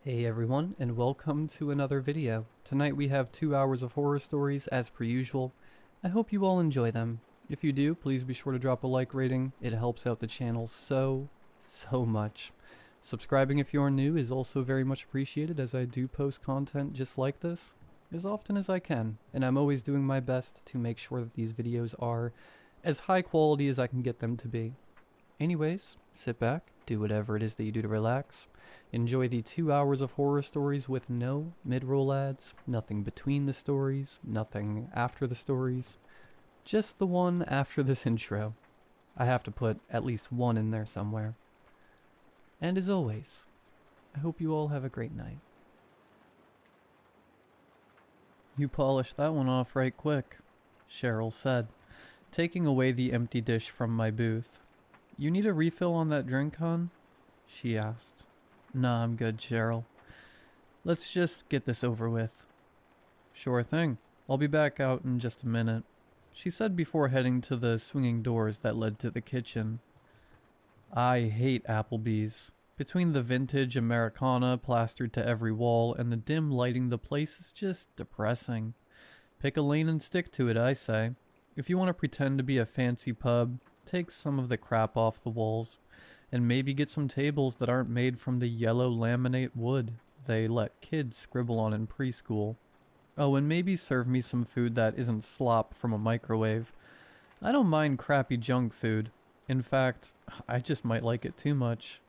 Hey everyone, and welcome to another video. Tonight we have 2 hours of horror stories as per usual. I hope you all enjoy them. If you do, please be sure to drop a like rating. It helps out the channel so much. Subscribing if you're new is also very much appreciated, as I do post content just like this as often as I can, and I'm always doing my best to make sure that these videos are as high quality as I can get them to be. Anyways, sit back, do whatever it is that you do to relax. Enjoy the 2 hours of horror stories with no mid-roll ads, nothing between the stories, nothing after the stories, just the one after this intro. I have to put at least one in there somewhere. And as always, I hope you all have a great night. You polished that one off right quick, Cheryl said, taking away the empty dish from my booth. You need a refill on that drink, hon? She asked. Nah, I'm good, Cheryl. Let's just get this over with. Sure thing. I'll be back out in just a minute, she said before heading to the swinging doors that led to the kitchen. I hate Applebee's. Between the vintage Americana plastered to every wall and the dim lighting, the place is just depressing. Pick a lane and stick to it, I say. If you want to pretend to be a fancy pub, take some of the crap off the walls, and maybe get some tables that aren't made from the yellow laminate wood they let kids scribble on in preschool. Oh, and maybe serve me some food that isn't slop from a microwave. I don't mind crappy junk food. In fact, I just might like it too much.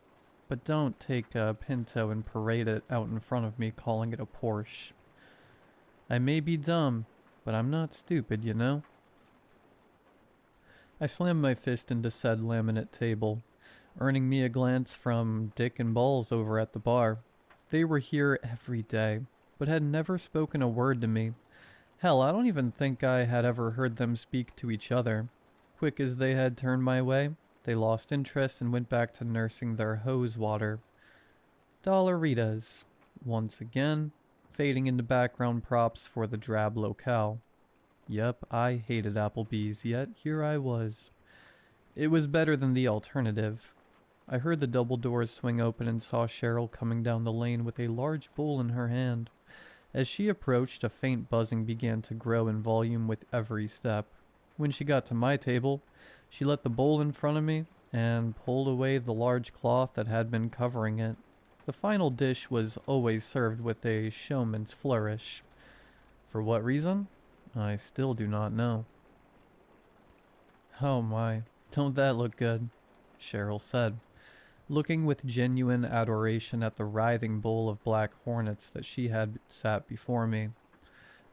But don't take a Pinto and parade it out in front of me calling it a Porsche. I may be dumb, but I'm not stupid, you know? I slammed my fist into said laminate table, earning me a glance from Dick and Balls over at the bar. They were here every day, but had never spoken a word to me. Hell, I don't even think I had ever heard them speak to each other. Quick as they had turned my way, they lost interest and went back to nursing their hose water. Dollaritas, once again, fading into background props for the drab locale. Yep, I hated Applebee's, yet here I was. It was better than the alternative. I heard the double doors swing open and saw Cheryl coming down the lane with a large bowl in her hand. As she approached, a faint buzzing began to grow in volume with every step. When she got to my table, she let the bowl in front of me and pulled away the large cloth that had been covering it. The final dish was always served with a showman's flourish. For what reason? I still do not know. Oh my, don't that look good? Cheryl said, looking with genuine adoration at the writhing bowl of black hornets that she had sat before me.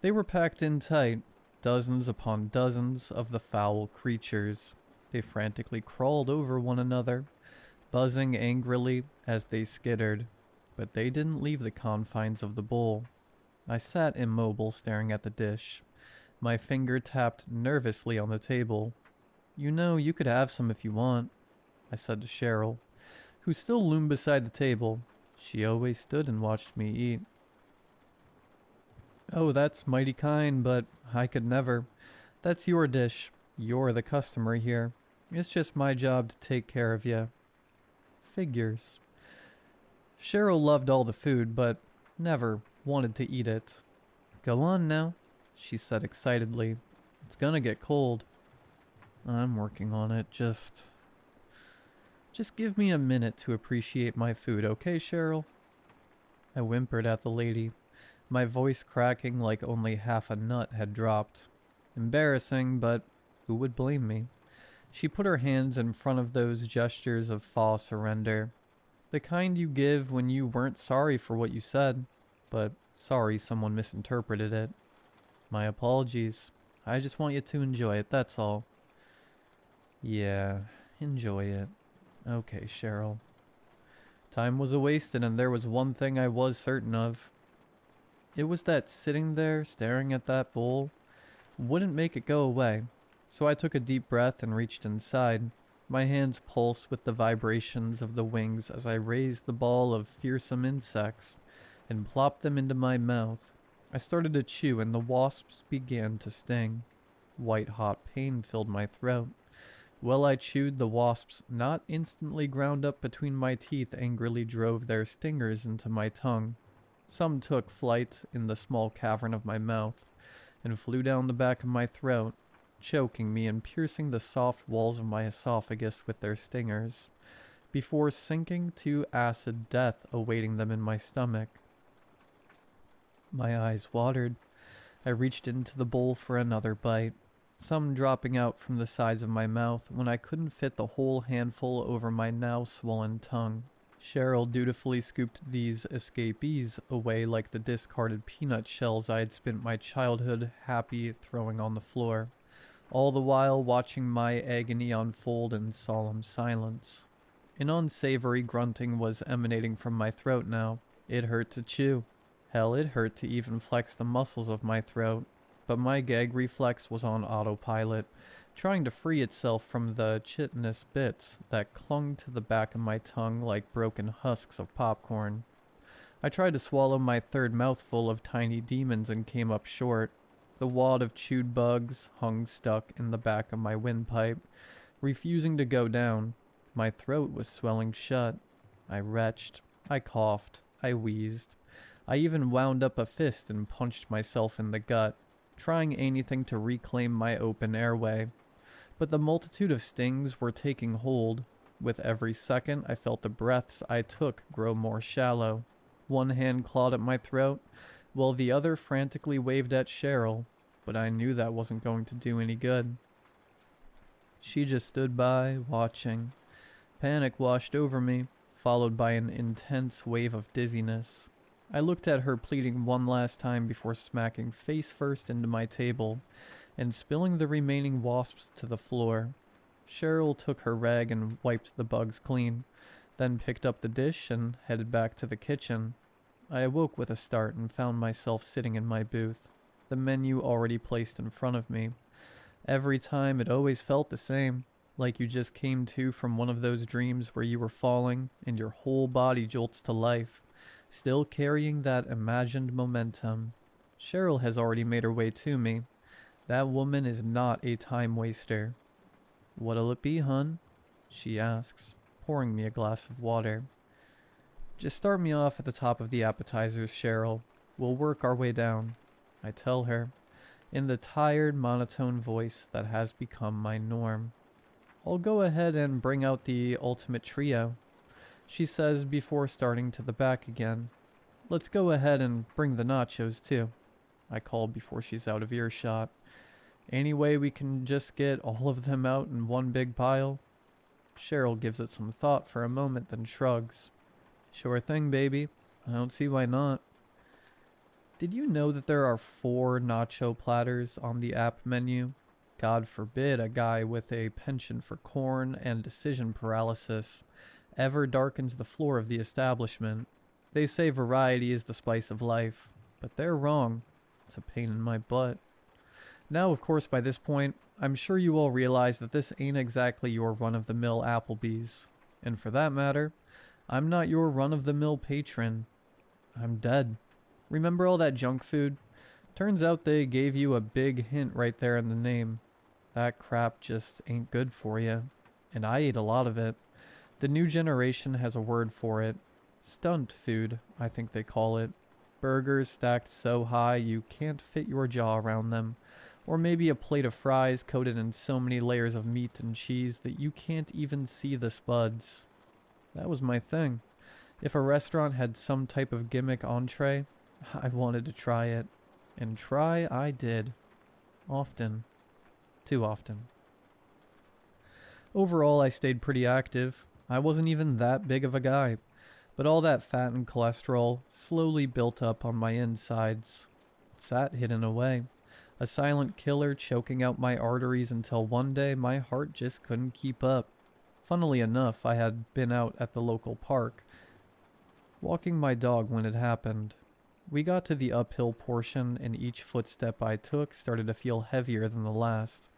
They were packed in tight, dozens upon dozens of the foul creatures. They frantically crawled over one another, buzzing angrily as they skittered, but they didn't leave the confines of the bowl. I sat immobile, staring at the dish. My finger tapped nervously on the table. You know, you could have some if you want, I said to Cheryl, who still loomed beside the table. She always stood and watched me eat. Oh, that's mighty kind, but I could never. That's your dish. You're the customer here. It's just my job to take care of you. Figures. Cheryl loved all the food, but never wanted to eat it. Go on now, she said excitedly. It's gonna get cold. I'm working on it, just give me a minute to appreciate my food, okay, Cheryl? I whimpered at the lady, my voice cracking like only half a nut had dropped. Embarrassing, but who would blame me? She put her hands in front of those gestures of false surrender. The kind you give when you weren't sorry for what you said, but sorry someone misinterpreted it. My apologies. I just want you to enjoy it, that's all. Yeah, enjoy it. Okay, Cheryl. Time was wasted, and there was one thing I was certain of. It was that sitting there staring at that bowl wouldn't make it go away. So I took a deep breath and reached inside. My hands pulsed with the vibrations of the wings as I raised the ball of fearsome insects and plopped them into my mouth. I started to chew and the wasps began to sting. White-hot pain filled my throat. While I chewed, the wasps, not instantly ground up between my teeth, angrily drove their stingers into my tongue. Some took flight in the small cavern of my mouth and flew down the back of my throat, choking me and piercing the soft walls of my esophagus with their stingers, before sinking to acid death awaiting them in my stomach. My eyes watered. I reached into the bowl for another bite, some dropping out from the sides of my mouth when I couldn't fit the whole handful over my now swollen tongue. Cheryl dutifully scooped these escapees away like the discarded peanut shells I had spent my childhood happy throwing on the floor, all the while watching my agony unfold in solemn silence. An unsavory grunting was emanating from my throat now. It hurt to chew. Hell, it hurt to even flex the muscles of my throat, but my gag reflex was on autopilot, trying to free itself from the chitinous bits that clung to the back of my tongue like broken husks of popcorn. I tried to swallow my third mouthful of tiny demons and came up short. The wad of chewed bugs hung stuck in the back of my windpipe, refusing to go down. My throat was swelling shut. I retched. I coughed. I wheezed. I even wound up a fist and punched myself in the gut, trying anything to reclaim my open airway. But the multitude of stings were taking hold. With every second, I felt the breaths I took grow more shallow. One hand clawed at my throat, while the other frantically waved at Cheryl, but I knew that wasn't going to do any good. She just stood by, watching. Panic washed over me, followed by an intense wave of dizziness. I looked at her pleading one last time before smacking face first into my table and spilling the remaining wasps to the floor. Cheryl took her rag and wiped the bugs clean, then picked up the dish and headed back to the kitchen. I awoke with a start and found myself sitting in my booth, the menu already placed in front of me. Every time it always felt the same, like you just came to from one of those dreams where you were falling and your whole body jolts to life, still carrying that imagined momentum. Cheryl has already made her way to me. That woman is not a time waster. "What'll it be, hun?" she asks, pouring me a glass of water. "Just start me off at the top of the appetizers, Cheryl. We'll work our way down," I tell her, in the tired, monotone voice that has become my norm. "I'll go ahead and bring out the ultimate trio," she says before starting to the back again. "Let's go ahead and bring the nachos, too," I call before she's out of earshot. "Any way we can just get all of them out in one big pile?" Cheryl gives it some thought for a moment, then shrugs. "Sure thing, baby. I don't see why not." Did you know that there are 4 nacho platters on the app menu? God forbid a guy with a penchant for corn and decision paralysis ever darkens the floor of the establishment. They say variety is the spice of life, but they're wrong. It's a pain in my butt. Now, of course, by this point, I'm sure you all realize that this ain't exactly your run-of-the-mill Applebee's. And for that matter, I'm not your run-of-the-mill patron. I'm dead. Remember all that junk food? Turns out they gave you a big hint right there in the name. That crap just ain't good for you. And I ate a lot of it. The new generation has a word for it. Stunt food, I think they call it. Burgers stacked so high you can't fit your jaw around them. Or maybe a plate of fries coated in so many layers of meat and cheese that you can't even see the spuds. That was my thing. If a restaurant had some type of gimmick entree, I wanted to try it. And try I did. Often. Too often. Overall, I stayed pretty active. I wasn't even that big of a guy. But all that fat and cholesterol slowly built up on my insides. It sat hidden away. A silent killer choking out my arteries until one day my heart just couldn't keep up. Funnily enough, I had been out at the local park, walking my dog when it happened. We got to the uphill portion and each footstep I took started to feel heavier than the last.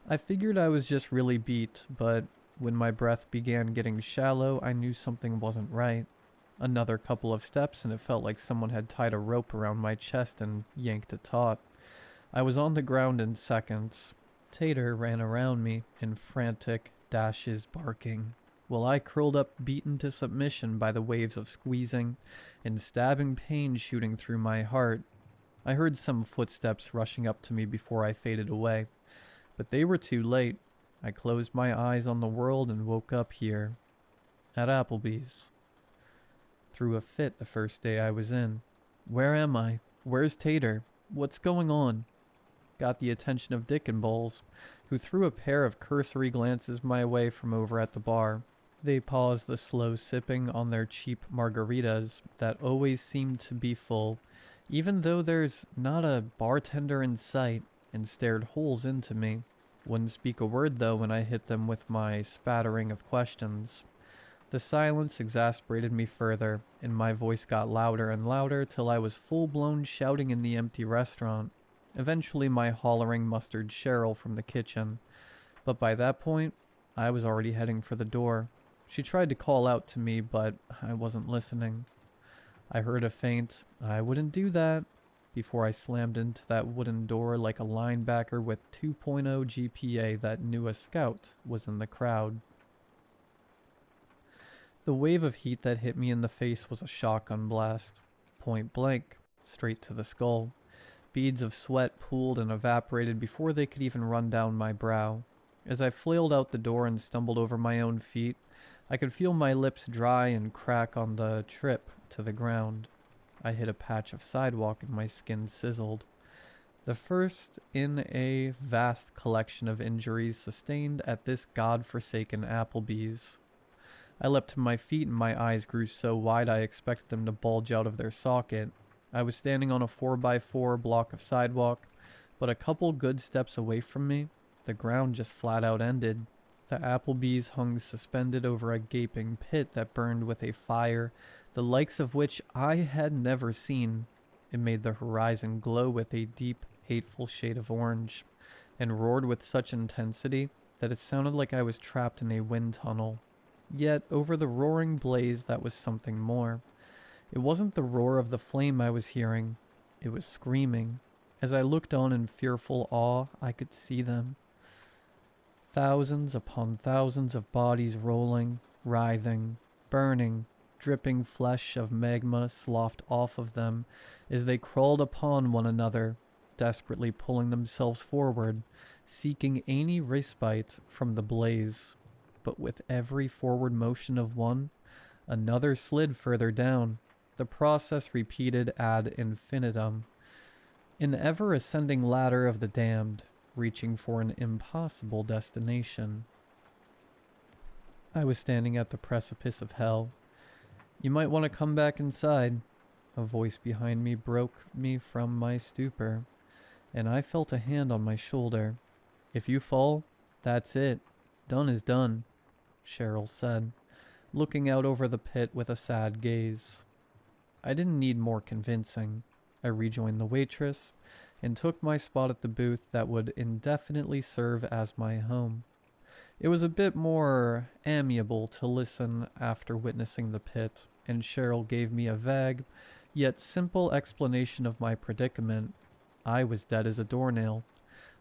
I figured I was just really beat, but when my breath began getting shallow, I knew something wasn't right. Another couple of steps and it felt like someone had tied a rope around my chest and yanked it taut. I was on the ground in seconds. Tater ran around me in frantic dashes, barking, while I curled up beaten to submission by the waves of squeezing and stabbing pain shooting through my heart. I heard some footsteps rushing up to me before I faded away, but they were too late. I closed my eyes on the world and woke up here, at Applebee's. Threw a fit the first day I was in. Where am I? Where's Tater? What's going on? Got the attention of Dick and Bowles, who threw a pair of cursory glances my way from over at the bar. They paused the slow sipping on their cheap margaritas that always seemed to be full, even though there's not a bartender in sight, and stared holes into me. Wouldn't speak a word though when I hit them with my spattering of questions. The silence exasperated me further, and my voice got louder and louder till I was full-blown shouting in the empty restaurant. Eventually my hollering mustered Cheryl from the kitchen, but by that point, I was already heading for the door. She tried to call out to me, but I wasn't listening. I heard a faint, "I wouldn't do that," before I slammed into that wooden door like a linebacker with 2.0 GPA that knew a scout was in the crowd. The wave of heat that hit me in the face was a shotgun blast. Point blank, straight to the skull. Beads of sweat pooled and evaporated before they could even run down my brow. As I flailed out the door and stumbled over my own feet, I could feel my lips dry and crack on the trip to the ground. I hit a patch of sidewalk and my skin sizzled. The first in a vast collection of injuries sustained at this god-forsaken Applebee's. I leapt to my feet and my eyes grew so wide I expected them to bulge out of their socket. I was standing on a 4x4 block of sidewalk, but a couple good steps away from me, the ground just flat out ended. The Applebee's hung suspended over a gaping pit that burned with a fire, the likes of which I had never seen. It made the horizon glow with a deep, hateful shade of orange, and roared with such intensity that it sounded like I was trapped in a wind tunnel. Yet, over the roaring blaze, that was something more. It wasn't the roar of the flame I was hearing. It was screaming. As I looked on in fearful awe, I could see them. Thousands upon thousands of bodies rolling, writhing, burning, dripping flesh of magma sloughed off of them as they crawled upon one another, desperately pulling themselves forward, seeking any respite from the blaze. But with every forward motion of one, another slid further down, the process repeated ad infinitum. An ever-ascending ladder of the damned, reaching for an impossible destination. I was standing at the precipice of hell. "You might want to come back inside." A voice behind me broke me from my stupor, and I felt a hand on my shoulder. "If you fall, that's it. Done is done," Cheryl said, looking out over the pit with a sad gaze. I didn't need more convincing. I rejoined the waitress and took my spot at the booth that would indefinitely serve as my home. It was a bit more amiable to listen after witnessing the pit, and Cheryl gave me a vague, yet simple explanation of my predicament. I was dead as a doornail.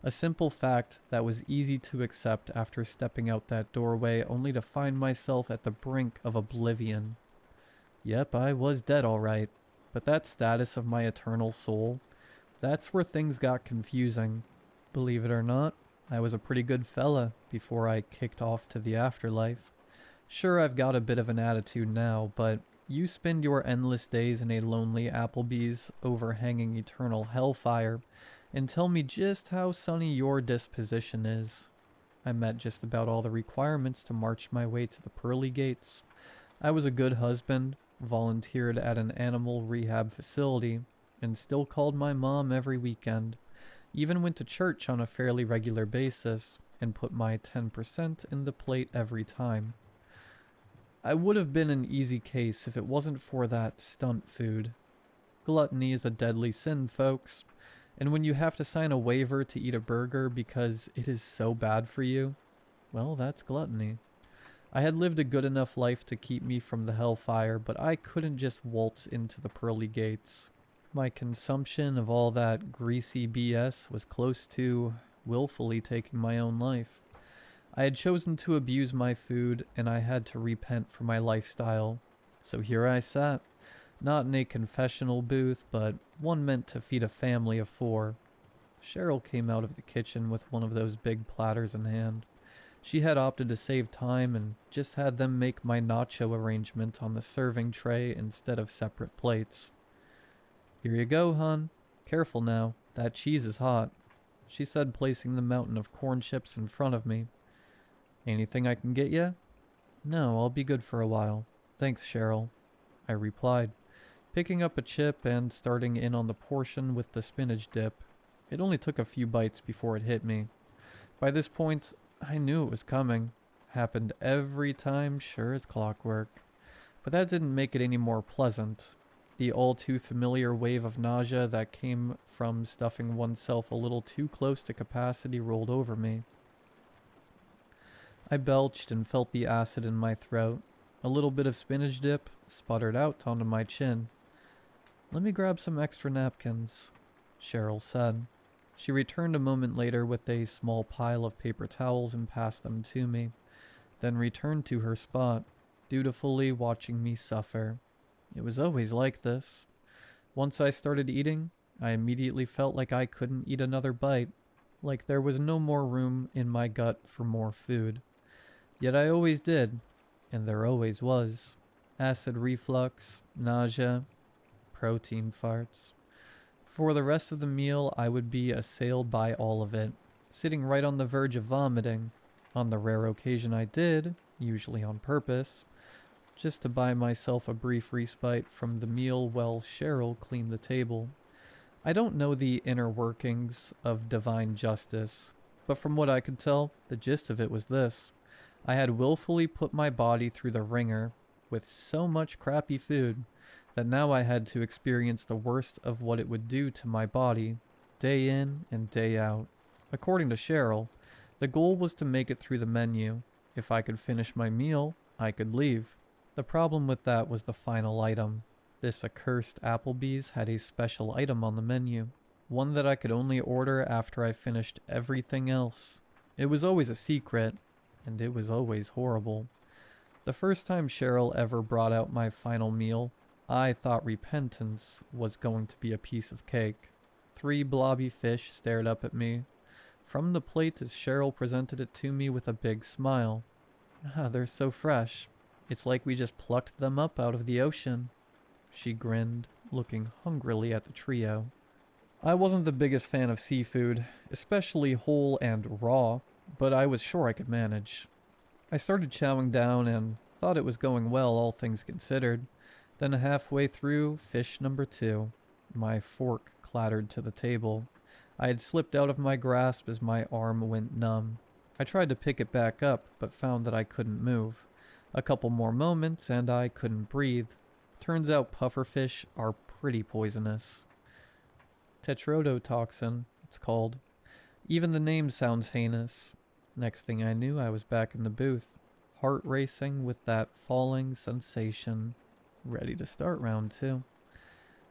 A simple fact that was easy to accept after stepping out that doorway only to find myself at the brink of oblivion. Yep, I was dead all right, but that status of my eternal soul, that's where things got confusing. Believe it or not, I was a pretty good fella before I kicked off to the afterlife. Sure, I've got a bit of an attitude now, but you spend your endless days in a lonely Applebee's overhanging eternal hellfire, and tell me just how sunny your disposition is. I met just about all the requirements to march my way to the pearly gates. I was a good husband, volunteered at an animal rehab facility, and still called my mom every weekend. Even went to church on a fairly regular basis, and put my 10% in the plate every time. I would have been an easy case if it wasn't for that stunt food. Gluttony is a deadly sin, folks. And when you have to sign a waiver to eat a burger because it is so bad for you, well, that's gluttony. I had lived a good enough life to keep me from the hellfire, but I couldn't just waltz into the pearly gates. My consumption of all that greasy BS was close to, willfully taking my own life. I had chosen to abuse my food, and I had to repent for my lifestyle. So here I sat, not in a confessional booth, but one meant to feed a family of 4. Cheryl came out of the kitchen with one of those big platters in hand. She had opted to save time and just had them make my nacho arrangement on the serving tray instead of separate plates. "Here you go, hon. Careful now, that cheese is hot," she said, placing the mountain of corn chips in front of me. "Anything I can get you?" "No, I'll be good for a while. Thanks, Cheryl," I replied, picking up a chip and starting in on the portion with the spinach dip. It only took a few bites before it hit me. By this point, I knew it was coming. Happened every time, sure as clockwork. But that didn't make it any more pleasant. The all too familiar wave of nausea that came from stuffing oneself a little too close to capacity rolled over me. I belched and felt the acid in my throat. A little bit of spinach dip sputtered out onto my chin. "Let me grab some extra napkins," Cheryl said. She returned a moment later with a small pile of paper towels and passed them to me, then returned to her spot, dutifully watching me suffer. It was always like this. Once I started eating, I immediately felt like I couldn't eat another bite, like there was no more room in my gut for more food. Yet I always did, and there always was. Acid reflux, nausea, protein farts. For the rest of the meal, I would be assailed by all of it, sitting right on the verge of vomiting. On the rare occasion I did, usually on purpose, just to buy myself a brief respite from the meal while Cheryl cleaned the table. I don't know the inner workings of divine justice, but from what I could tell, the gist of it was this. I had willfully put my body through the ringer with so much crappy food that now I had to experience the worst of what it would do to my body, day in and day out. According to Cheryl, the goal was to make it through the menu. If I could finish my meal, I could leave. The problem with that was the final item. This accursed Applebee's had a special item on the menu, one that I could only order after I finished everything else. It was always a secret, and it was always horrible. The first time Cheryl ever brought out my final meal, I thought repentance was going to be a piece of cake. 3 blobby fish stared up at me from the plate as Cheryl presented it to me with a big smile. "Ah, they're so fresh. It's like we just plucked them up out of the ocean," she grinned, looking hungrily at the trio. I wasn't the biggest fan of seafood, especially whole and raw, but I was sure I could manage. I started chowing down and thought it was going well, all things considered. Then halfway through fish number 2, my fork clattered to the table. I had slipped out of my grasp as my arm went numb. I tried to pick it back up, but found that I couldn't move. A couple more moments and I couldn't breathe. Turns out pufferfish are pretty poisonous. Tetrodotoxin, it's called. Even the name sounds heinous. Next thing I knew, I was back in the booth, heart racing with that falling sensation. Ready to start round 2.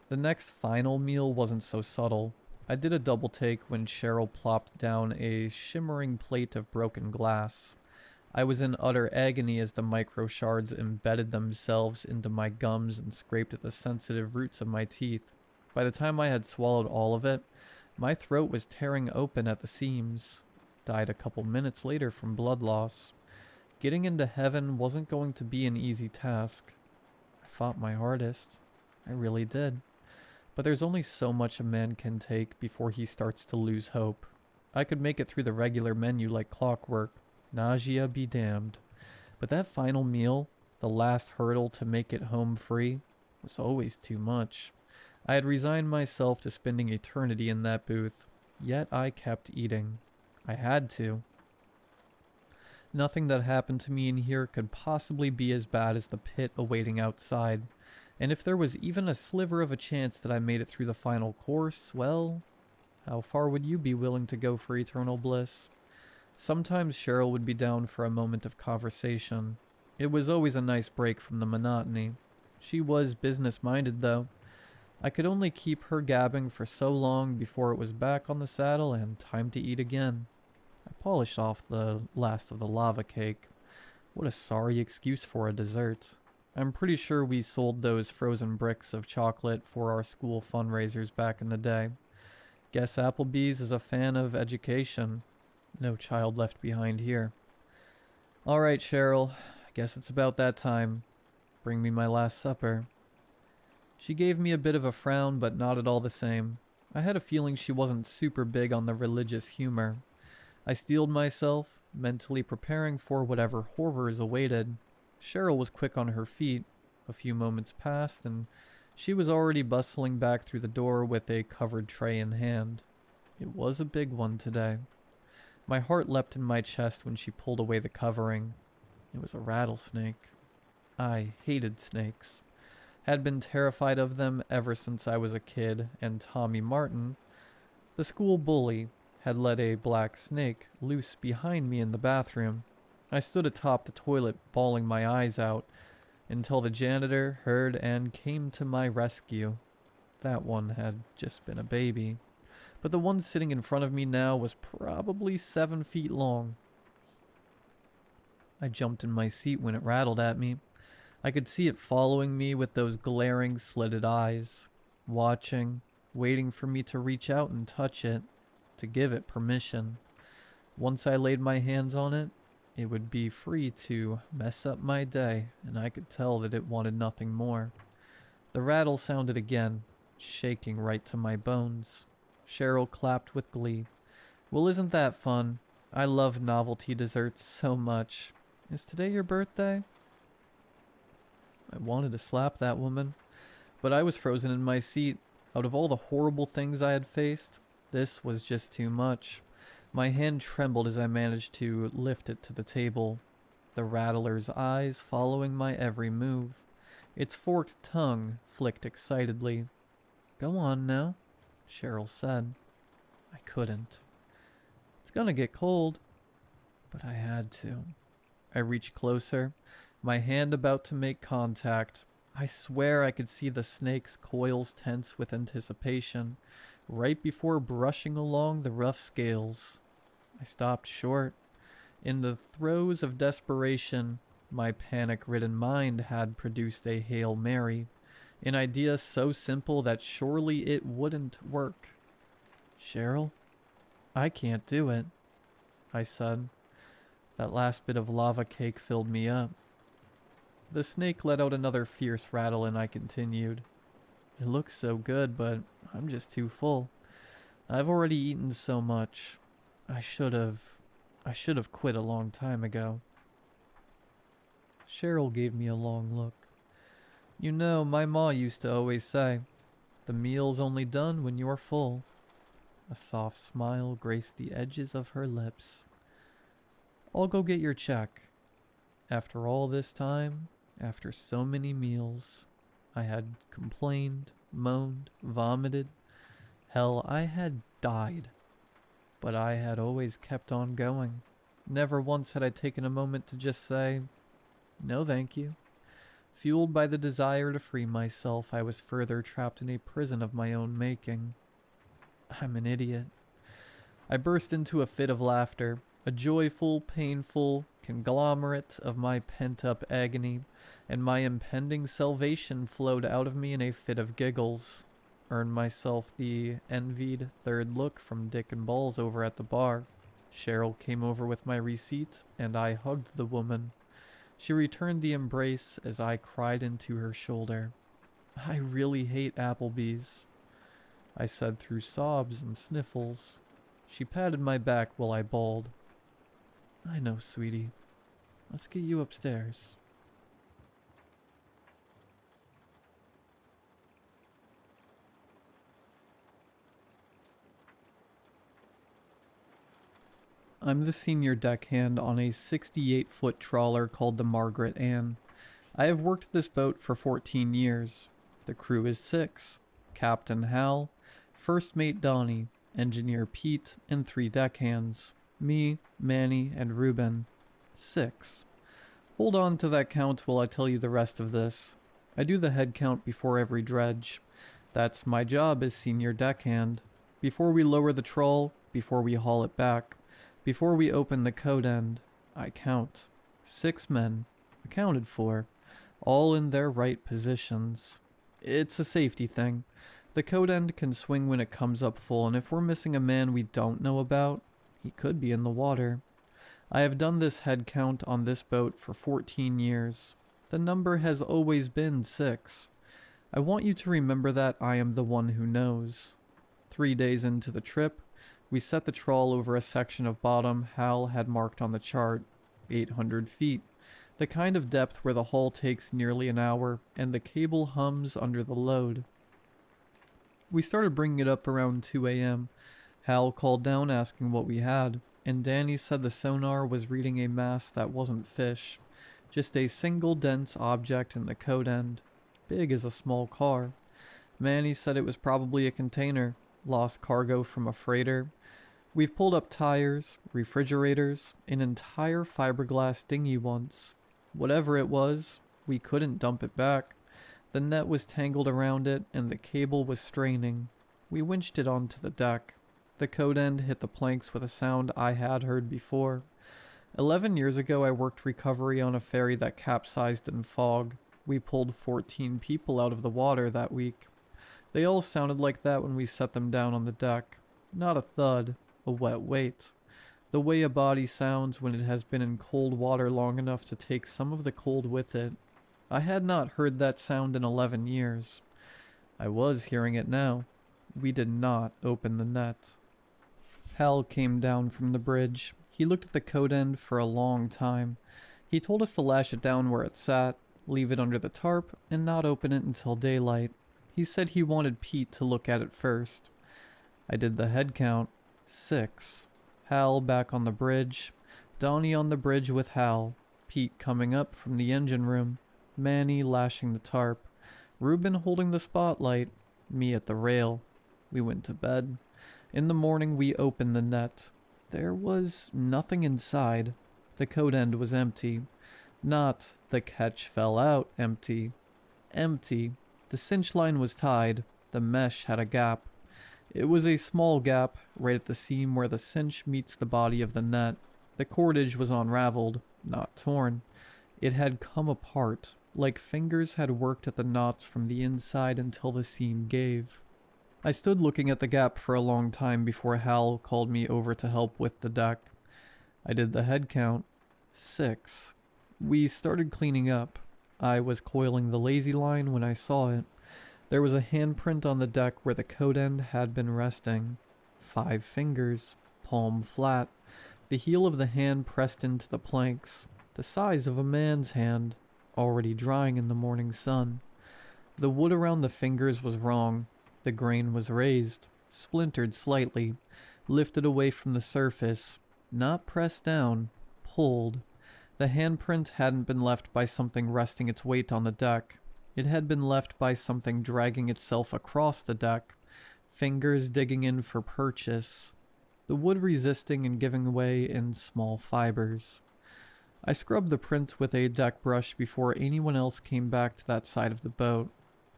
The next final meal wasn't so subtle. I did a double take when Cheryl plopped down a shimmering plate of broken glass. I was in utter agony as the micro shards embedded themselves into my gums and scraped at the sensitive roots of my teeth. By the time I had swallowed all of it, my throat was tearing open at the seams. Died a couple minutes later from blood loss. Getting into heaven wasn't going to be an easy task. I fought my hardest. I really did. But there's only so much a man can take before he starts to lose hope. I could make it through the regular menu like clockwork. Nausea be damned. But that final meal, the last hurdle to make it home free, was always too much. I had resigned myself to spending eternity in that booth, yet I kept eating. I had to. Nothing that happened to me in here could possibly be as bad as the pit awaiting outside. And if there was even a sliver of a chance that I made it through the final course, well, how far would you be willing to go for eternal bliss? Sometimes Cheryl would be down for a moment of conversation. It was always a nice break from the monotony. She was business-minded, though. I could only keep her gabbing for so long before it was back on the saddle and time to eat again. I polished off the last of the lava cake. What a sorry excuse for a dessert. I'm pretty sure we sold those frozen bricks of chocolate for our school fundraisers back in the day. Guess Applebee's is a fan of education. No child left behind here. All right, Cheryl. I guess it's about that time. Bring me my last supper. She gave me a bit of a frown, but not at all the same. I had a feeling she wasn't super big on the religious humor. I steeled myself, mentally preparing for whatever horrors awaited. Cheryl was quick on her feet. A few moments passed, and she was already bustling back through the door with a covered tray in hand. It was a big one today. My heart leapt in my chest when she pulled away the covering. It was a rattlesnake. I hated snakes. Had been terrified of them ever since I was a kid, and Tommy Martin, the school bully, had let a black snake loose behind me in the bathroom. I stood atop the toilet, bawling my eyes out, until the janitor heard and came to my rescue. That one had just been a baby, but the one sitting in front of me now was probably 7 feet long. I jumped in my seat when it rattled at me. I could see it following me with those glaring, slitted eyes, watching, waiting for me to reach out and touch it, to give it permission. Once I laid my hands on it, it would be free to mess up my day, and I could tell that it wanted nothing more. The rattle sounded again, shaking right to my bones. Cheryl clapped with glee. Well, isn't that fun? I love novelty desserts so much. Is today your birthday? I wanted to slap that woman, but I was frozen in my seat. Out of all the horrible things I had faced, this was just too much. My hand trembled as I managed to lift it to the table, the rattler's eyes following my every move. Its forked tongue flicked excitedly. Go on now, Cheryl said. I couldn't. It's gonna get cold. But I had to. I reached closer, my hand about to make contact. I swear I could see the snake's coils tense with anticipation, right before brushing along the rough scales. I stopped short. In the throes of desperation, my panic-ridden mind had produced a Hail Mary, an idea so simple that surely it wouldn't work. Cheryl, I can't do it, I said. That last bit of lava cake filled me up. The snake let out another fierce rattle and I continued. It looks so good, but I'm just too full. I've already eaten so much. I should have quit a long time ago. Cheryl gave me a long look. You know, my ma used to always say, the meal's only done when you're full. A soft smile graced the edges of her lips. I'll go get your check. After all this time, after so many meals, I had complained, moaned, vomited. Hell, I had died. But I had always kept on going. Never once had I taken a moment to just say, no thank you. Fueled by the desire to free myself, I was further trapped in a prison of my own making. I'm an idiot. I burst into a fit of laughter, a joyful, painful conglomerate of my pent-up agony, and my impending salvation flowed out of me in a fit of giggles. Earned myself the envied third look from Dick and Balls over at the bar. Cheryl came over with my receipt, and I hugged the woman. She returned the embrace as I cried into her shoulder. I really hate Applebee's, I said through sobs and sniffles. She patted my back while I bawled. I know, sweetie. Let's get you upstairs. I'm the senior deckhand on a 68-foot trawler called the Margaret Ann. I have worked this boat for 14 years. The crew is 6. Captain Hal, First Mate Donnie, Engineer Pete, and 3 deckhands. Me, Manny, and Ruben. 6. Hold on to that count while I tell you the rest of this. I do the head count before every dredge. That's my job as senior deckhand. Before we lower the trawl, before we haul it back, before we open the code end, I count. 6 men, accounted for, all in their right positions. It's a safety thing. The code end can swing when it comes up full, and if we're missing a man we don't know about, he could be in the water. I have done this head count on this boat for 14 years. The number has always been 6. I want you to remember that I am the one who knows. 3 days into the trip, we set the trawl over a section of bottom Hal had marked on the chart, 800 feet, the kind of depth where the haul takes nearly an hour and the cable hums under the load. We started bringing it up around 2 a.m. Hal called down asking what we had, and Danny said the sonar was reading a mass that wasn't fish, just a single dense object in the code end, big as a small car. Manny said it was probably a container, lost cargo from a freighter. We've pulled up tires, refrigerators, an entire fiberglass dinghy once. Whatever it was, we couldn't dump it back. The net was tangled around it and the cable was straining. We winched it onto the deck. The code end hit the planks with a sound I had heard before. 11 years ago I worked recovery on a ferry that capsized in fog. We pulled 14 people out of the water that week. They all sounded like that when we set them down on the deck. Not a thud, a wet weight. The way a body sounds when it has been in cold water long enough to take some of the cold with it. I had not heard that sound in 11 years. I was hearing it now. We did not open the net. Hal came down from the bridge. He looked at the code end for a long time. He told us to lash it down where it sat, leave it under the tarp, and not open it until daylight. He said he wanted Pete to look at it first. I did the head count. 6. Hal back on the bridge. Donnie on the bridge with Hal. Pete coming up from the engine room. Manny lashing the tarp. Reuben holding the spotlight. Me at the rail. We went to bed. In the morning we opened the net. There was nothing inside. The code end was empty. Not the catch fell out empty. Empty. The cinch line was tied. The mesh had a gap. It was a small gap, right at the seam where the cinch meets the body of the net. The cordage was unraveled, not torn. It had come apart, like fingers had worked at the knots from the inside until the seam gave. I stood looking at the gap for a long time before Hal called me over to help with the deck. I did the head count. 6. We started cleaning up. I was coiling the lazy line when I saw it. There was a handprint on the deck where the code end had been resting. 5 fingers, palm flat. The heel of the hand pressed into the planks. The size of a man's hand, already drying in the morning sun. The wood around the fingers was wrong. The grain was raised, splintered slightly, lifted away from the surface, not pressed down, pulled. The handprint hadn't been left by something resting its weight on the deck. It had been left by something dragging itself across the deck, fingers digging in for purchase, the wood resisting and giving way in small fibers. I scrubbed the print with a deck brush before anyone else came back to that side of the boat.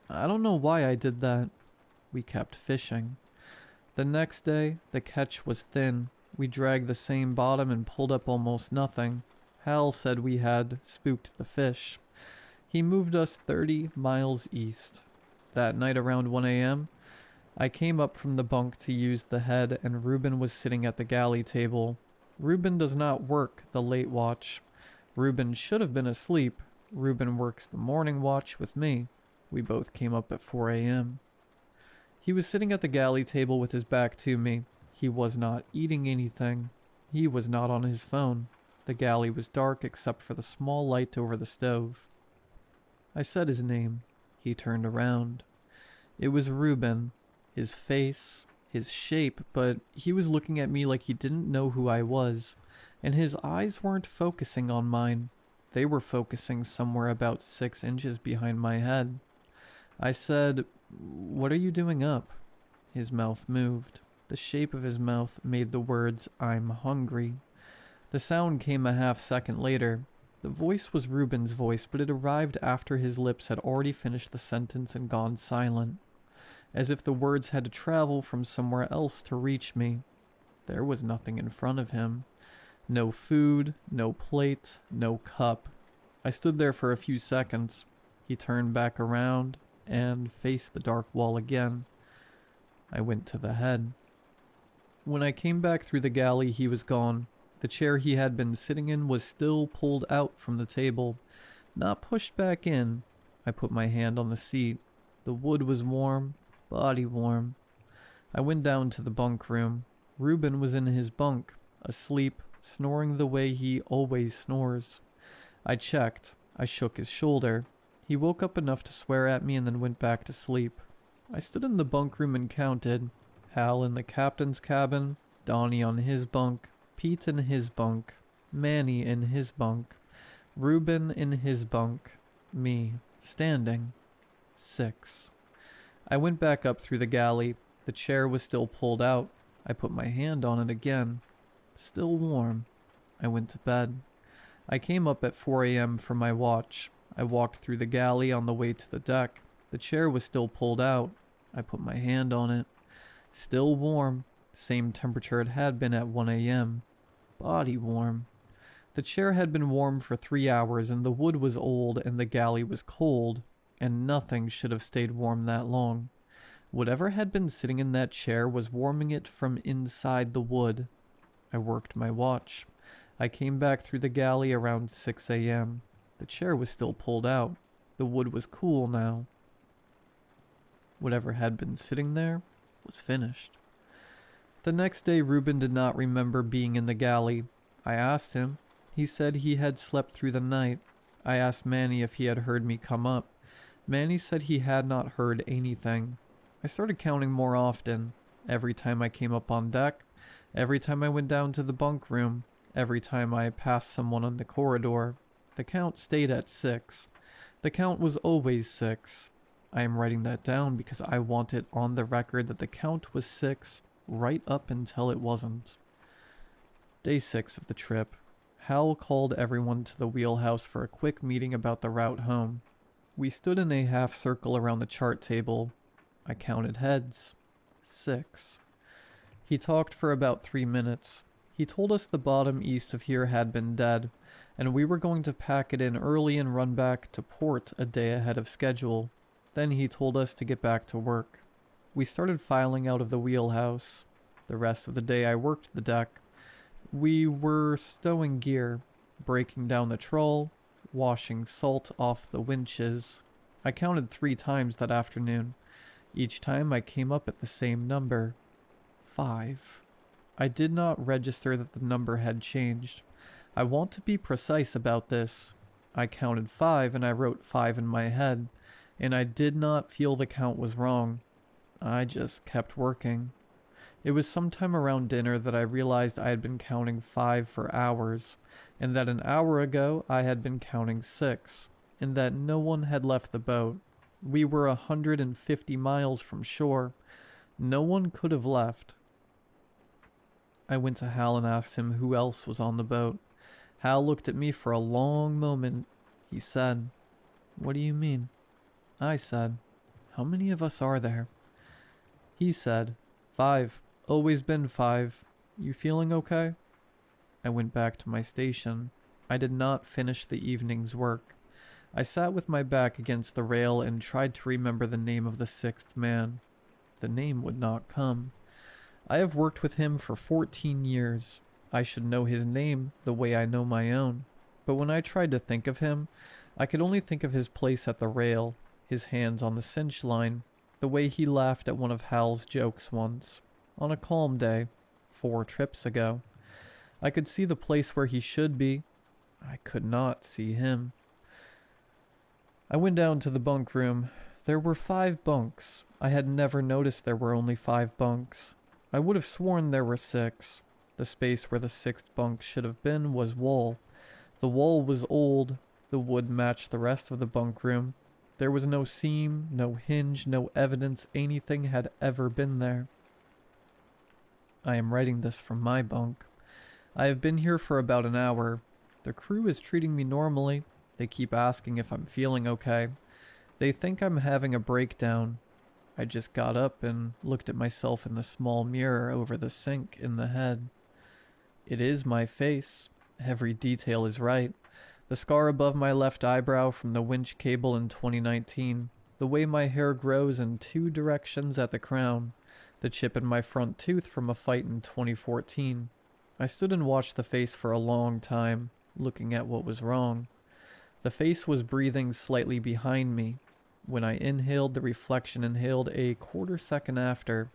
I don't know why I did that. We kept fishing. The next day, the catch was thin. We dragged the same bottom and pulled up almost nothing. Hal said we had spooked the fish. He moved us 30 miles east. That night around 1 a.m., I came up from the bunk to use the head and Reuben was sitting at the galley table. Reuben does not work the late watch. Reuben should have been asleep. Reuben works the morning watch with me. We both came up at 4 a.m. He was sitting at the galley table with his back to me. He was not eating anything. He was not on his phone. The galley was dark except for the small light over the stove. I said his name. He turned around. It was Reuben. His face, his shape, but he was looking at me like he didn't know who I was, and his eyes weren't focusing on mine. They were focusing somewhere about 6 inches behind my head. I said, "What are you doing up?" His mouth moved. The shape of his mouth made the words, "I'm hungry." The sound came a half-second later. The voice was Reuben's voice, but it arrived after his lips had already finished the sentence and gone silent. as if the words had to travel from somewhere else to reach me. There was nothing in front of him. No food, no plate, no cup. I stood there for a few seconds. He turned back around and faced the dark wall again. I went to the head. When I came back through the galley, he was gone. The chair he had been sitting in was still pulled out from the table, not pushed back in. I put my hand on the seat. The wood was warm, body warm. I went down to the bunk room. Reuben was in his bunk, asleep, snoring the way he always snores. I checked. I shook his shoulder. He woke up enough to swear at me and then went back to sleep. I stood in the bunk room and counted. Hal in the captain's cabin, Donnie on his bunk, Pete in his bunk, Manny in his bunk, Reuben in his bunk, me, standing. 6. I went back up through the galley. The chair was still pulled out. I put my hand on it again. Still warm. I went to bed. I came up at 4 a.m. for my watch. I walked through the galley on the way to the deck. The chair was still pulled out. I put my hand on it. Still warm. Same temperature it had been at 1 a.m. Body warm. The chair had been warm for 3 hours, and the wood was old, and the galley was cold, and nothing should have stayed warm that long. Whatever had been sitting in that chair was warming it from inside the wood. I worked my watch. I came back through the galley around 6 a.m. The chair was still pulled out. The wood was cool now. Whatever had been sitting there was finished. The next day, Reuben did not remember being in the galley. I asked him. He said he had slept through the night. I asked Manny if he had heard me come up. Manny said he had not heard anything. I started counting more often. Every time I came up on deck, every time I went down to the bunk room, every time I passed someone on the corridor. The count stayed at 6. The count was always 6. I am writing that down because I want it on the record that the count was 6 right up until it wasn't. Day 6 of the trip. Hal called everyone to the wheelhouse for a quick meeting about the route home. We stood in a half circle around the chart table. I counted heads. 6. He talked for about 3 minutes. He told us the bottom east of here had been dead, and we were going to pack it in early and run back to port a day ahead of schedule. Then he told us to get back to work. We started filing out of the wheelhouse. The rest of the day I worked the deck. We were stowing gear, breaking down the trawl, washing salt off the winches. I counted 3 times that afternoon. Each time I came up at the same number. 5. I did not register that the number had changed. I want to be precise about this. I counted 5 and I wrote 5 in my head, and I did not feel the count was wrong. I just kept working. It was sometime around dinner that I realized I had been counting 5 for hours, and that an hour ago I had been counting 6, and that no one had left the boat. We were 150 miles from shore. No one could have left. I went to Hal and asked him who else was on the boat. Hal looked at me for a long moment. He said, "What do you mean?" I said, "How many of us are there?" He said, 5. Always been 5. You feeling okay? I went back to my station. I did not finish the evening's work. I sat with my back against the rail and tried to remember the name of the 6th man. The name would not come. I have worked with him for 14 years. I should know his name the way I know my own. But when I tried to think of him, I could only think of his place at the rail, his hands on the cinch line, the way he laughed at one of Hal's jokes once, on a calm day, 4 trips ago. I could see the place where he should be. I could not see him. I went down to the bunk room. There were 5 bunks. I had never noticed there were only 5 bunks. I would have sworn there were 6. The space where the 6th bunk should have been was wall. The wall was old. The wood matched the rest of the bunk room. There was no seam, no hinge, no evidence anything had ever been there. I am writing this from my bunk. I have been here for about an hour. The crew is treating me normally. They keep asking if I'm feeling okay. They think I'm having a breakdown. I just got up and looked at myself in the small mirror over the sink in the head. It is my face. Every detail is right. The scar above my left eyebrow from the winch cable in 2019, the way my hair grows in 2 directions at the crown, the chip in my front tooth from a fight in 2014. I stood and watched the face for a long time, looking at what was wrong. The face was breathing slightly behind me. When I inhaled, the reflection inhaled a quarter second after.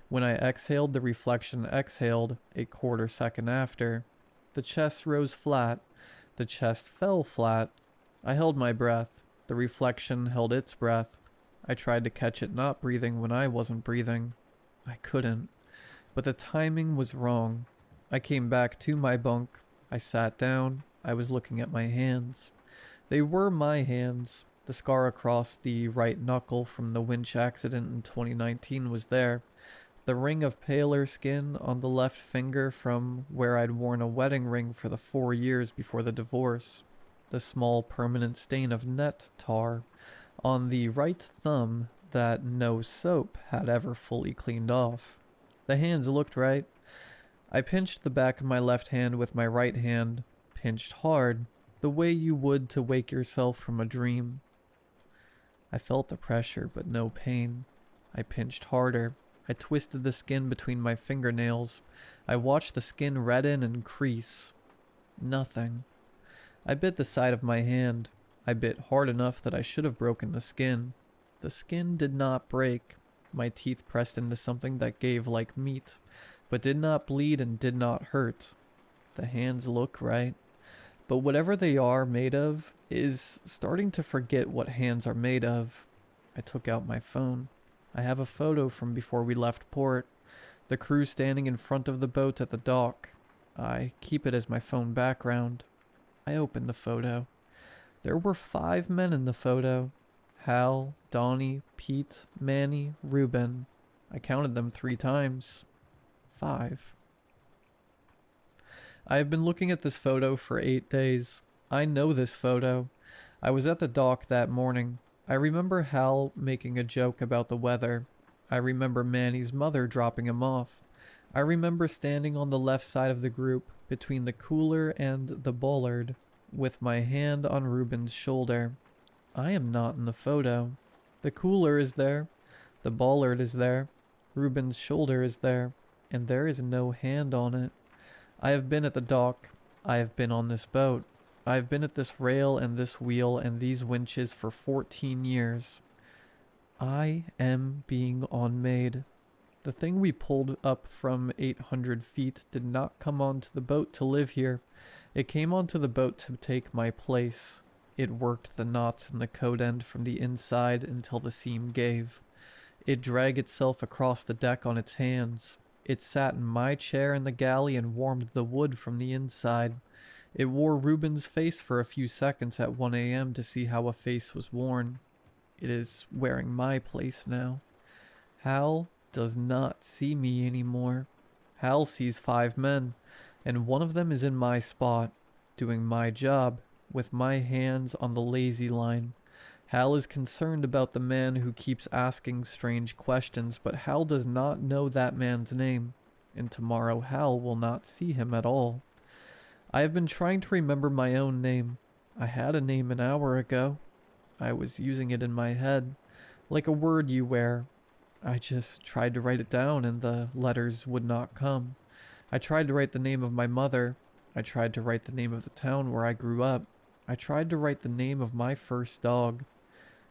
When I exhaled, the reflection exhaled a quarter second after. The chest rose flat. The chest fell flat. I held my breath. The reflection held its breath. I tried to catch it not breathing when I wasn't breathing. I couldn't. But the timing was wrong. I came back to my bunk. I sat down. I was looking at my hands. They were my hands. The scar across the right knuckle from the winch accident in 2019 was there. The ring of paler skin on the left finger from where I'd worn a wedding ring for the 4 years before the divorce. The small permanent stain of net tar on the right thumb that no soap had ever fully cleaned off. The hands looked right. I pinched the back of my left hand with my right hand, pinched hard, the way you would to wake yourself from a dream. I felt the pressure, but no pain. I pinched harder. I twisted the skin between my fingernails. I watched the skin redden and crease. Nothing. I bit the side of my hand. I bit hard enough that I should have broken the skin. The skin did not break. My teeth pressed into something that gave like meat, but did not bleed and did not hurt. The hands look right. But whatever they are made of is starting to forget what hands are made of. I took out my phone. I have a photo from before we left port. The crew standing in front of the boat at the dock. I keep it as my phone background. I opened the photo. There were 5 men in the photo. Hal, Donnie, Pete, Manny, Ruben. I counted them 3 times. 5. I have been looking at this photo for 8 days. I know this photo. I was at the dock that morning. I remember Hal making a joke about the weather. I remember Manny's mother dropping him off. I remember standing on the left side of the group, between the cooler and the bollard, with my hand on Ruben's shoulder. I am not in the photo. The cooler is there. The bollard is there. Ruben's shoulder is there. And there is no hand on it. I have been at the dock. I have been on this boat. I have been at this rail and this wheel and these winches for 14 years. I am being unmade. The thing we pulled up from 800 feet did not come onto the boat to live here. It came onto the boat to take my place. It worked the knots in the coat end from the inside until the seam gave. It dragged itself across the deck on its hands. It sat in my chair in the galley and warmed the wood from the inside. It wore Ruben's face for a few seconds at 1 a.m. to see how a face was worn. It is wearing my place now. Hal does not see me anymore. Hal sees 5 men, and one of them is in my spot, doing my job, with my hands on the lazy line. Hal is concerned about the man who keeps asking strange questions, but Hal does not know that man's name, and tomorrow Hal will not see him at all. I have been trying to remember my own name. I had a name an hour ago. I was using it in my head, like a word you wear. I just tried to write it down and the letters would not come. I tried to write the name of my mother. I tried to write the name of the town where I grew up. I tried to write the name of my first dog.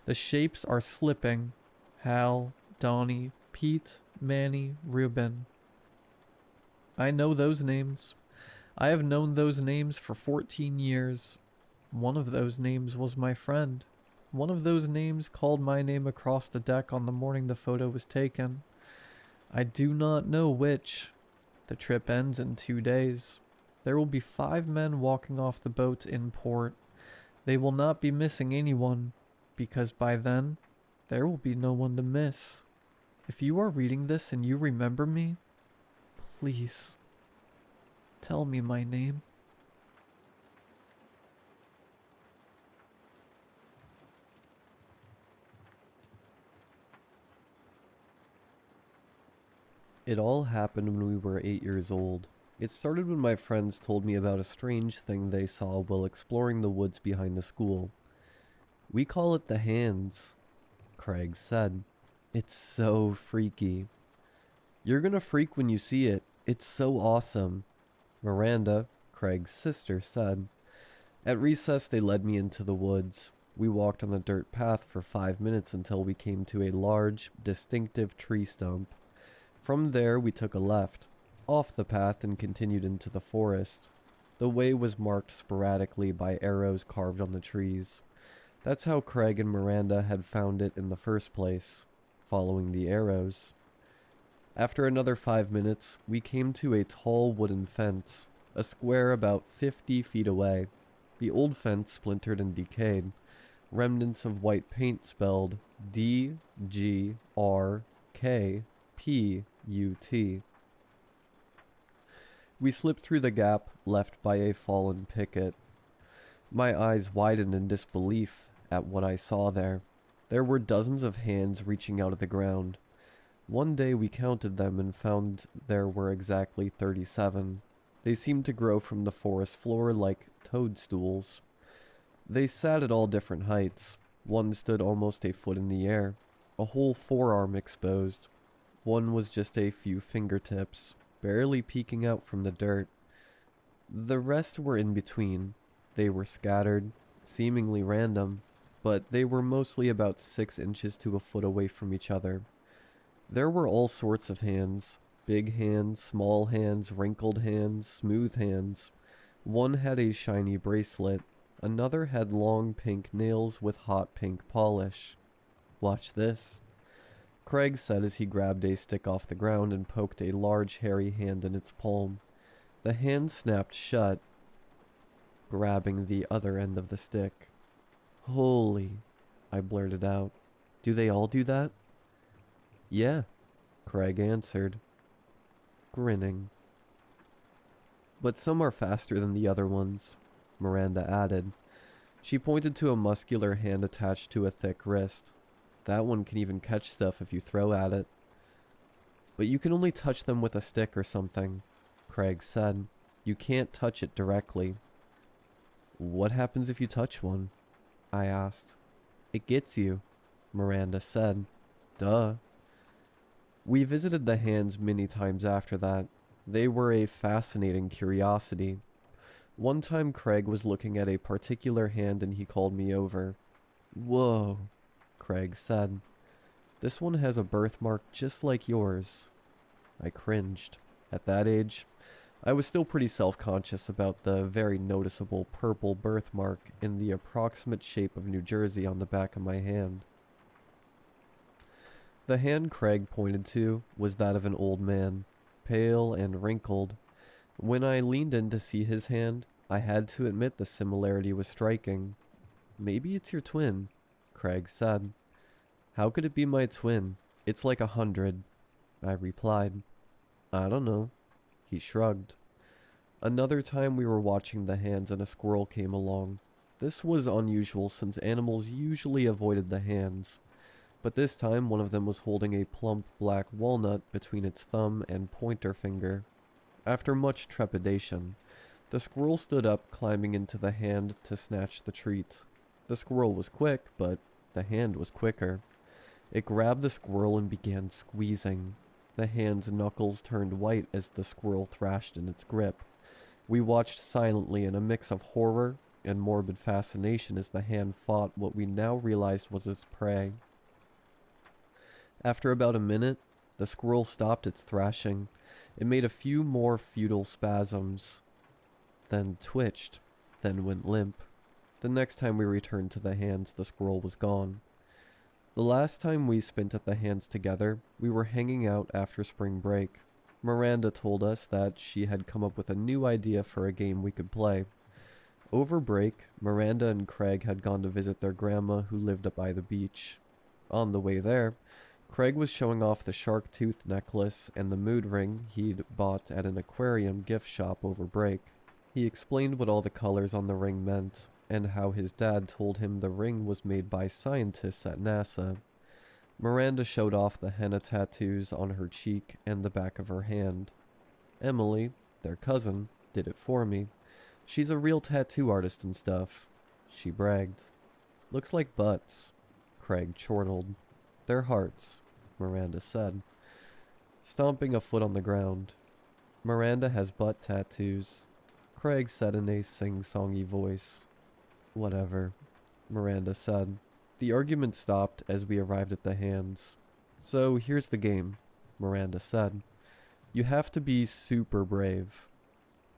The shapes are slipping. Hal, Donnie, Pete, Manny, Ruben. I know those names. I have known those names for 14 years. One of those names was my friend. One of those names called my name across the deck on the morning the photo was taken. I do not know which. The trip ends in 2 days. There will be 5 men walking off the boat in port. They will not be missing anyone, because by then, there will be no one to miss. If you are reading this and you remember me, please, tell me my name. It all happened when we were 8 years old. It started when my friends told me about a strange thing they saw while exploring the woods behind the school. We call it the hands, Craig said. It's so freaky. You're gonna freak when you see it. It's so awesome, Miranda, Craig's sister, said. At recess, they led me into the woods. We walked on the dirt path for 5 minutes until we came to a large, distinctive tree stump. From there, we took a left, off the path, and continued into the forest. The way was marked sporadically by arrows carved on the trees. That's how Craig and Miranda had found it in the first place, following the arrows. After another 5 minutes, we came to a tall wooden fence, a square about 50 feet away. The old fence splintered and decayed. Remnants of white paint spelled DGRKPUT. We slipped through the gap left by a fallen picket. My eyes widened in disbelief at what I saw there. There were dozens of hands reaching out of the ground. One day we counted them and found there were exactly 37. They seemed to grow from the forest floor like toadstools. They sat at all different heights. One stood almost a foot in the air, a whole forearm exposed. One was just a few fingertips, barely peeking out from the dirt. The rest were in between. They were scattered, seemingly random, but they were mostly about 6 inches to a foot away from each other. There were all sorts of hands. Big hands, small hands, wrinkled hands, smooth hands. One had a shiny bracelet. Another had long pink nails with hot pink polish. Watch this, Craig said as he grabbed a stick off the ground and poked a large hairy hand in its palm. The hand snapped shut, grabbing the other end of the stick. Holy, I blurted out. Do they all do that? Yeah, Craig answered, grinning. But some are faster than the other ones, Miranda added. She pointed to a muscular hand attached to a thick wrist. That one can even catch stuff if you throw at it. But you can only touch them with a stick or something, Craig said. You can't touch it directly. What happens if you touch one? I asked. It gets you, Miranda said. Duh. We visited the hands many times after that. They were a fascinating curiosity. One time Craig was looking at a particular hand and he called me over. Whoa, Craig said. This one has a birthmark just like yours. I cringed. At that age, I was still pretty self-conscious about the very noticeable purple birthmark in the approximate shape of New Jersey on the back of my hand. The hand Craig pointed to was that of an old man, pale and wrinkled. When I leaned in to see his hand, I had to admit the similarity was striking. Maybe it's your twin, Craig said. How could it be my twin? It's like 100, I replied. I don't know. He shrugged. Another time we were watching the hands and a squirrel came along. This was unusual since animals usually avoided the hands. But this time one of them was holding a plump black walnut between its thumb and pointer finger. After much trepidation, the squirrel stood up, climbing into the hand to snatch the treat. The squirrel was quick, but the hand was quicker. It grabbed the squirrel and began squeezing. The hand's knuckles turned white as the squirrel thrashed in its grip. We watched silently in a mix of horror and morbid fascination as the hand fought what we now realized was its prey. After about a minute, the squirrel stopped its thrashing. It made a few more futile spasms, then twitched, then went limp. The next time we returned to the hands, the squirrel was gone. The last time we spent at the hands together, we were hanging out after spring break. Miranda told us that she had come up with a new idea for a game we could play. Over break, Miranda and Craig had gone to visit their grandma who lived up by the beach. On the way there, Craig was showing off the shark tooth necklace and the mood ring he'd bought at an aquarium gift shop over break. He explained what all the colors on the ring meant, and how his dad told him the ring was made by scientists at NASA. Miranda showed off the henna tattoos on her cheek and the back of her hand. Emily, their cousin, did it for me. She's a real tattoo artist and stuff, she bragged. Looks like butts, Craig chortled. They're hearts, Miranda said, stomping a foot on the ground. Miranda has butt tattoos, Craig said in a sing-songy voice. Whatever, Miranda said. The argument stopped as we arrived at the hands. So here's the game, Miranda said. You have to be super brave.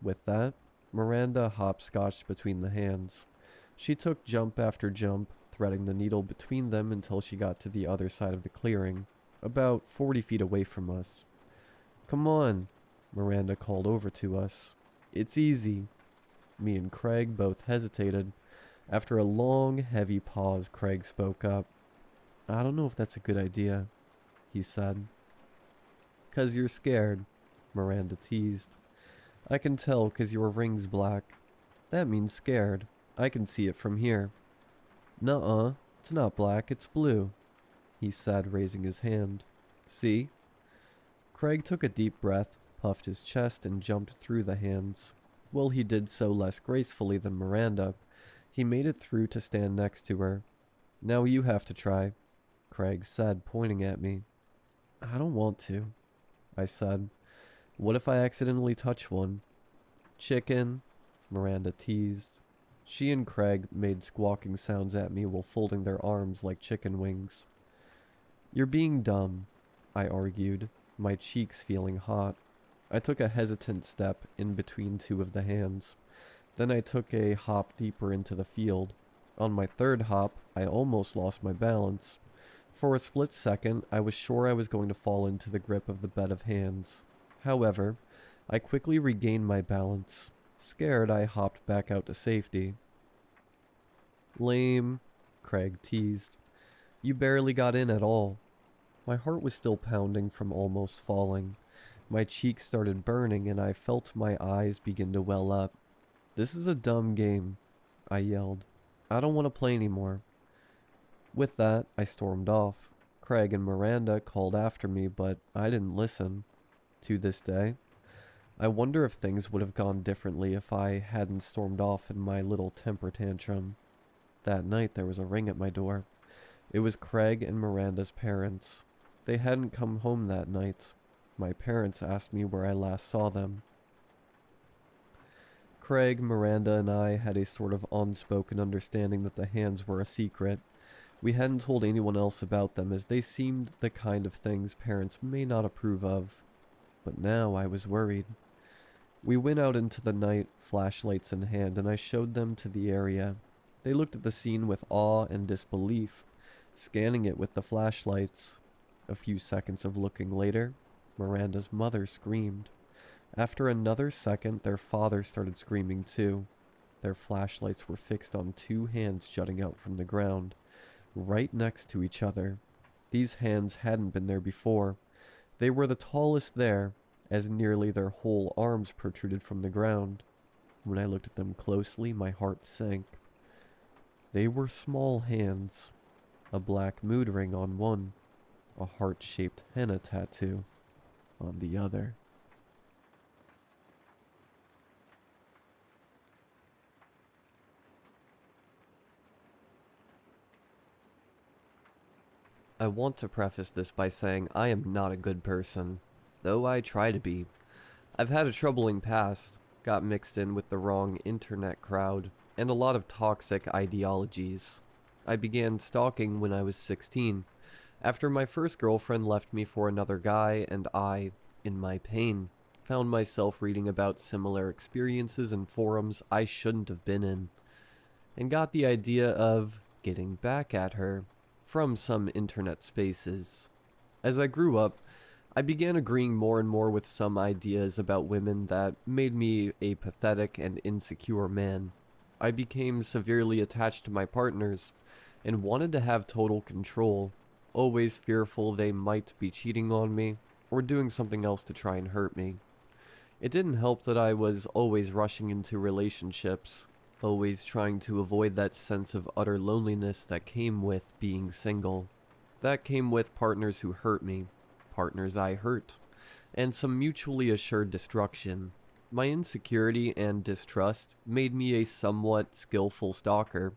With that, Miranda hopscotched between the hands. She took jump after jump, threading the needle between them until she got to the other side of the clearing, about 40 feet away from us. Come on, Miranda called over to us. It's easy. Me and Craig both hesitated. After a long, heavy pause, Craig spoke up. I don't know if that's a good idea, he said. 'Cause you're scared, Miranda teased. I can tell 'cause your ring's black. That means scared. I can see it from here. Nuh-uh, it's not black, it's blue, he said, raising his hand. See? Craig took a deep breath, puffed his chest, and jumped through the hands. Well, he did so less gracefully than Miranda. He made it through to stand next to her. Now you have to try, Craig said, pointing at me. I don't want to, I said. What if I accidentally touch one? Chicken, Miranda teased. She and Craig made squawking sounds at me while folding their arms like chicken wings. You're being dumb, I argued, my cheeks feeling hot. I took a hesitant step in between two of the hands. Then I took a hop deeper into the field. On my third hop, I almost lost my balance. For a split second, I was sure I was going to fall into the grip of the bed of hands. However, I quickly regained my balance. Scared, I hopped back out to safety. Lame, Craig teased. You barely got in at all. My heart was still pounding from almost falling. My cheeks started burning and I felt my eyes begin to well up. This is a dumb game, I yelled. I don't want to play anymore. With that, I stormed off. Craig and Miranda called after me, but I didn't listen. To this day, I wonder if things would have gone differently if I hadn't stormed off in my little temper tantrum. That night there was a ring at my door. It was Craig and Miranda's parents. They hadn't come home that night. My parents asked me where I last saw them. Craig, Miranda, and I had a sort of unspoken understanding that the hands were a secret. We hadn't told anyone else about them as they seemed the kind of things parents may not approve of. But now I was worried. We went out into the night, flashlights in hand, and I showed them to the area. They looked at the scene with awe and disbelief, scanning it with the flashlights. A few seconds of looking later, Miranda's mother screamed. After another second, their father started screaming too. Their flashlights were fixed on two hands jutting out from the ground, right next to each other. These hands hadn't been there before. They were the tallest there, as nearly their whole arms protruded from the ground. When I looked at them closely, my heart sank. They were small hands. A black mood ring on one, a heart-shaped henna tattoo on the other. I want to preface this by saying I am not a good person, though I try to be. I've had a troubling past, got mixed in with the wrong internet crowd, and a lot of toxic ideologies. I began stalking when I was 16, after my first girlfriend left me for another guy, and I, in my pain, found myself reading about similar experiences in forums I shouldn't have been in, and got the idea of getting back at her from some internet spaces. As I grew up, I began agreeing more and more with some ideas about women that made me a pathetic and insecure man. I became severely attached to my partners and wanted to have total control, always fearful they might be cheating on me or doing something else to try and hurt me. It didn't help that I was always rushing into relationships, always trying to avoid that sense of utter loneliness that came with being single. That came with partners who hurt me, partners I hurt, and some mutually assured destruction. My insecurity and distrust made me a somewhat skillful stalker,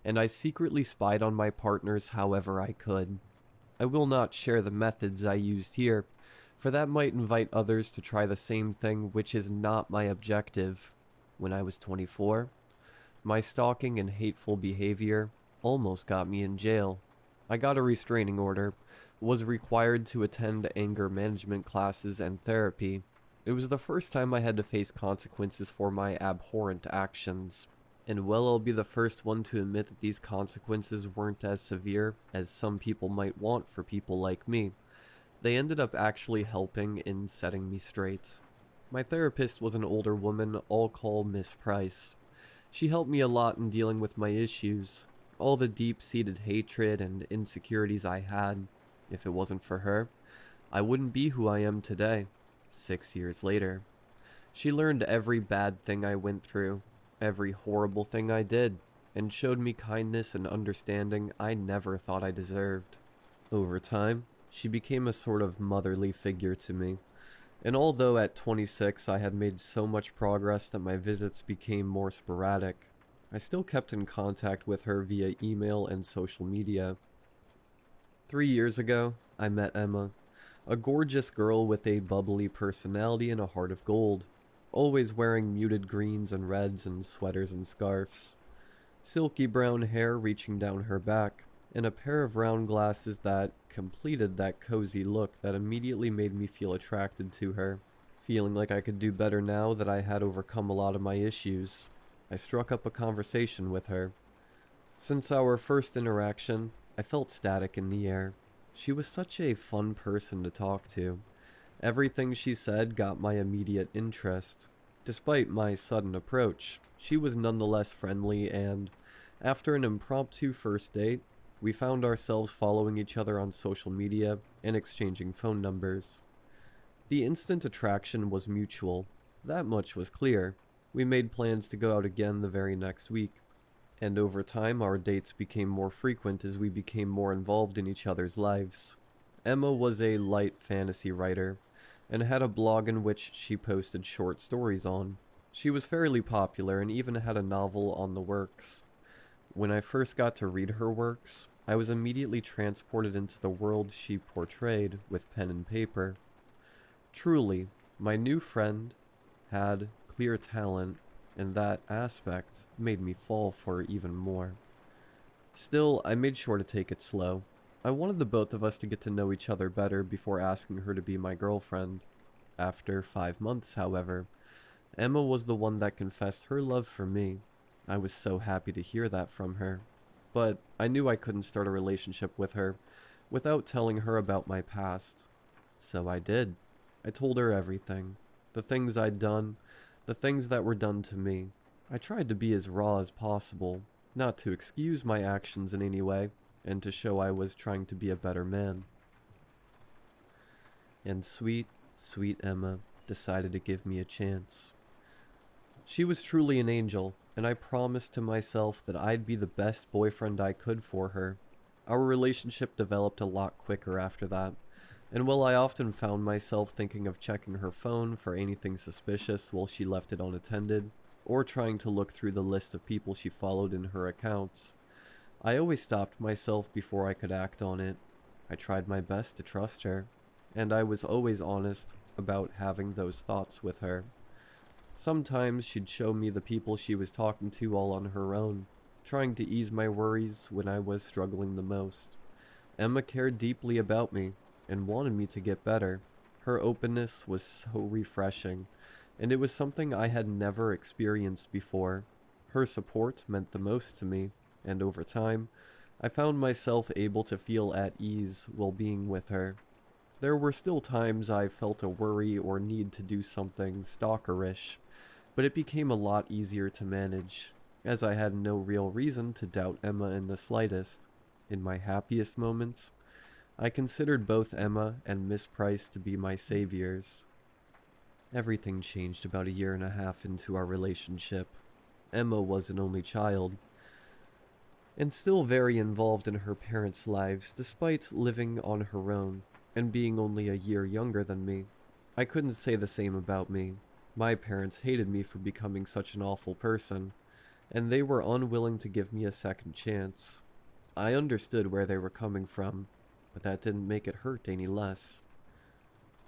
and I secretly spied on my partners however I could. I will not share the methods I used here, for that might invite others to try the same thing, which is not my objective. When I was 24, my stalking and hateful behavior almost got me in jail. I got a restraining order, was required to attend anger management classes and therapy. It was the first time I had to face consequences for my abhorrent actions. And while I'll be the first one to admit that these consequences weren't as severe as some people might want for people like me, they ended up actually helping in setting me straight. My therapist was an older woman I'll call Miss Price. She helped me a lot in dealing with my issues, all the deep-seated hatred and insecurities I had. If it wasn't for her, I wouldn't be who I am today, 6 years later. She learned every bad thing I went through, every horrible thing I did, and showed me kindness and understanding I never thought I deserved. Over time, she became a sort of motherly figure to me, and although at 26 I had made so much progress that my visits became more sporadic, I still kept in contact with her via email and social media. 3 years ago, I met Emma, a gorgeous girl with a bubbly personality and a heart of gold, always wearing muted greens and reds and sweaters and scarves, silky brown hair reaching down her back, and a pair of round glasses that completed that cozy look that immediately made me feel attracted to her. Feeling like I could do better now that I had overcome a lot of my issues, I struck up a conversation with her. Since our first interaction, I felt static in the air. She was such a fun person to talk to. Everything she said got my immediate interest. Despite my sudden approach, she was nonetheless friendly, and after an impromptu first date, we found ourselves following each other on social media and exchanging phone numbers. The instant attraction was mutual. That much was clear. We made plans to go out again the very next week, and over time our dates became more frequent as we became more involved in each other's lives. Emma was a light fantasy writer, and had a blog in which she posted short stories on. She was fairly popular and even had a novel on the works. When I first got to read her works, I was immediately transported into the world she portrayed with pen and paper. Truly, my new friend had clear talent, and that aspect made me fall for her even more. Still, I made sure to take it slow. I wanted the both of us to get to know each other better before asking her to be my girlfriend. After 5 months, however, Emma was the one that confessed her love for me. I was so happy to hear that from her. But I knew I couldn't start a relationship with her without telling her about my past. So I did. I told her everything. The things I'd done, the things that were done to me. I tried to be as raw as possible, not to excuse my actions in any way, and to show I was trying to be a better man. And sweet, sweet Emma decided to give me a chance. She was truly an angel, and I promised to myself that I'd be the best boyfriend I could for her. Our relationship developed a lot quicker after that, and while I often found myself thinking of checking her phone for anything suspicious while she left it unattended, or trying to look through the list of people she followed in her accounts, I always stopped myself before I could act on it. I tried my best to trust her, and I was always honest about having those thoughts with her. Sometimes she'd show me the people she was talking to all on her own, trying to ease my worries when I was struggling the most. Emma cared deeply about me and wanted me to get better. Her openness was so refreshing, and it was something I had never experienced before. Her support meant the most to me, and over time, I found myself able to feel at ease while being with her. There were still times I felt a worry or need to do something stalkerish, but it became a lot easier to manage, as I had no real reason to doubt Emma in the slightest. In my happiest moments, I considered both Emma and Miss Price to be my saviors. Everything changed about 1.5 years into our relationship. Emma was an only child, and still very involved in her parents' lives despite living on her own and being only a year younger than me. I couldn't say the same about me. My parents hated me for becoming such an awful person, and they were unwilling to give me a second chance. I understood where they were coming from, but that didn't make it hurt any less.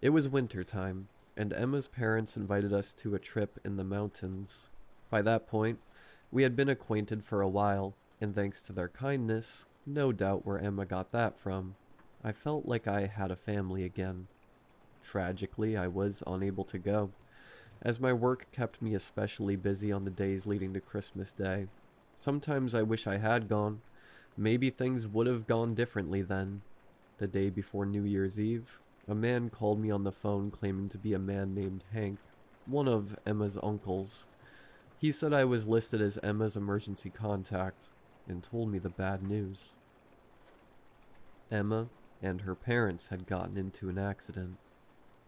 It was winter time, and Emma's parents invited us to a trip in the mountains. By that point, we had been acquainted for a while, and thanks to their kindness, no doubt where Emma got that from, I felt like I had a family again. Tragically, I was unable to go, as my work kept me especially busy on the days leading to Christmas Day. Sometimes I wish I had gone. Maybe things would have gone differently then. The day before New Year's Eve, a man called me on the phone claiming to be a man named Hank, one of Emma's uncles. He said I was listed as Emma's emergency contact, and told me the bad news. Emma and her parents had gotten into an accident.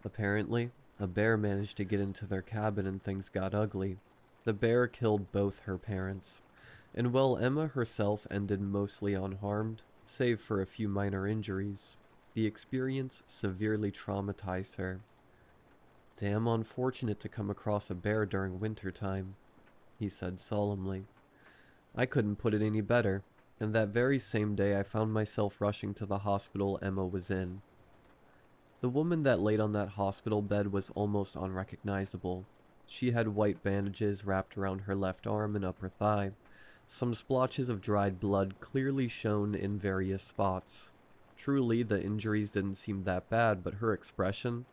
Apparently, a bear managed to get into their cabin and things got ugly. The bear killed both her parents, and while Emma herself ended mostly unharmed, save for a few minor injuries, the experience severely traumatized her. Damn unfortunate to come across a bear during winter time, he said solemnly. I couldn't put it any better, and that very same day I found myself rushing to the hospital Emma was in. The woman that laid on that hospital bed was almost unrecognizable. She had white bandages wrapped around her left arm and upper thigh. Some splotches of dried blood clearly shone in various spots. Truly, the injuries didn't seem that bad, but her expression,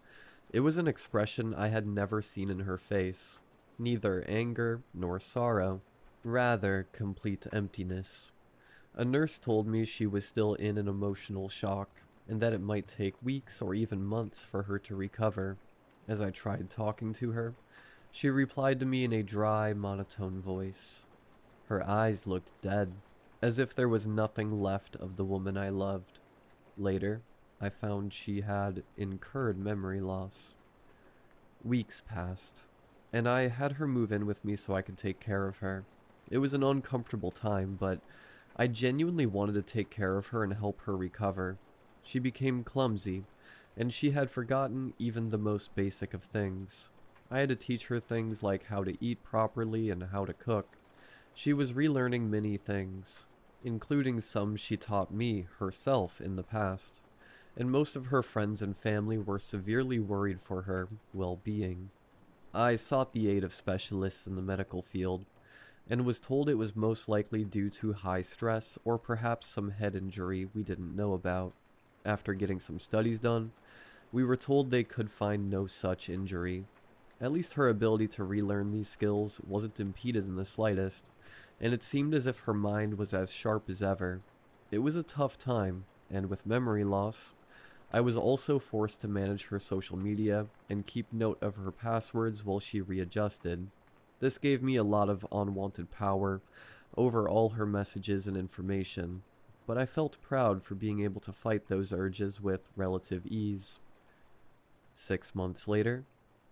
it was an expression I had never seen in her face. Neither anger nor sorrow. Rather, complete emptiness. A nurse told me she was still in an emotional shock, and that it might take weeks or even months for her to recover. As I tried talking to her, she replied to me in a dry, monotone voice. Her eyes looked dead, as if there was nothing left of the woman I loved. Later, I found she had incurred memory loss. Weeks passed, and I had her move in with me so I could take care of her. It was an uncomfortable time, but I genuinely wanted to take care of her and help her recover. She became clumsy, and she had forgotten even the most basic of things. I had to teach her things like how to eat properly and how to cook. She was relearning many things, including some she taught me herself in the past, and most of her friends and family were severely worried for her well-being. I sought the aid of specialists in the medical field, and was told it was most likely due to high stress or perhaps some head injury we didn't know about. After getting some studies done, we were told they could find no such injury. At least her ability to relearn these skills wasn't impeded in the slightest, and it seemed as if her mind was as sharp as ever. It was a tough time, and with memory loss, I was also forced to manage her social media and keep note of her passwords while she readjusted. This gave me a lot of unwanted power over all her messages and information, but I felt proud for being able to fight those urges with relative ease. 6 months later,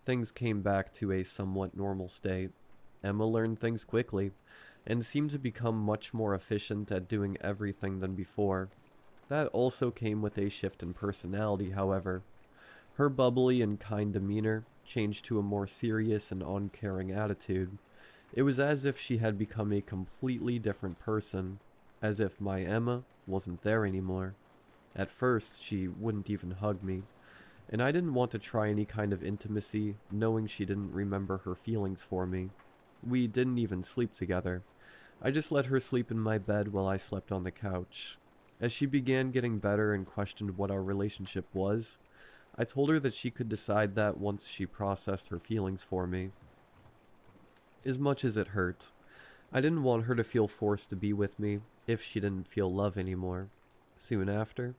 things came back to a somewhat normal state. Emma learned things quickly, and seemed to become much more efficient at doing everything than before. That also came with a shift in personality, however. Her bubbly and kind demeanor changed to a more serious and uncaring attitude. It was as if she had become a completely different person, as if my Emma wasn't there anymore. At first, she wouldn't even hug me, and I didn't want to try any kind of intimacy, knowing she didn't remember her feelings for me. We didn't even sleep together. I just let her sleep in my bed while I slept on the couch. As she began getting better and questioned what our relationship was, I told her that she could decide that once she processed her feelings for me. As much as it hurt, I didn't want her to feel forced to be with me if she didn't feel love anymore. Soon after,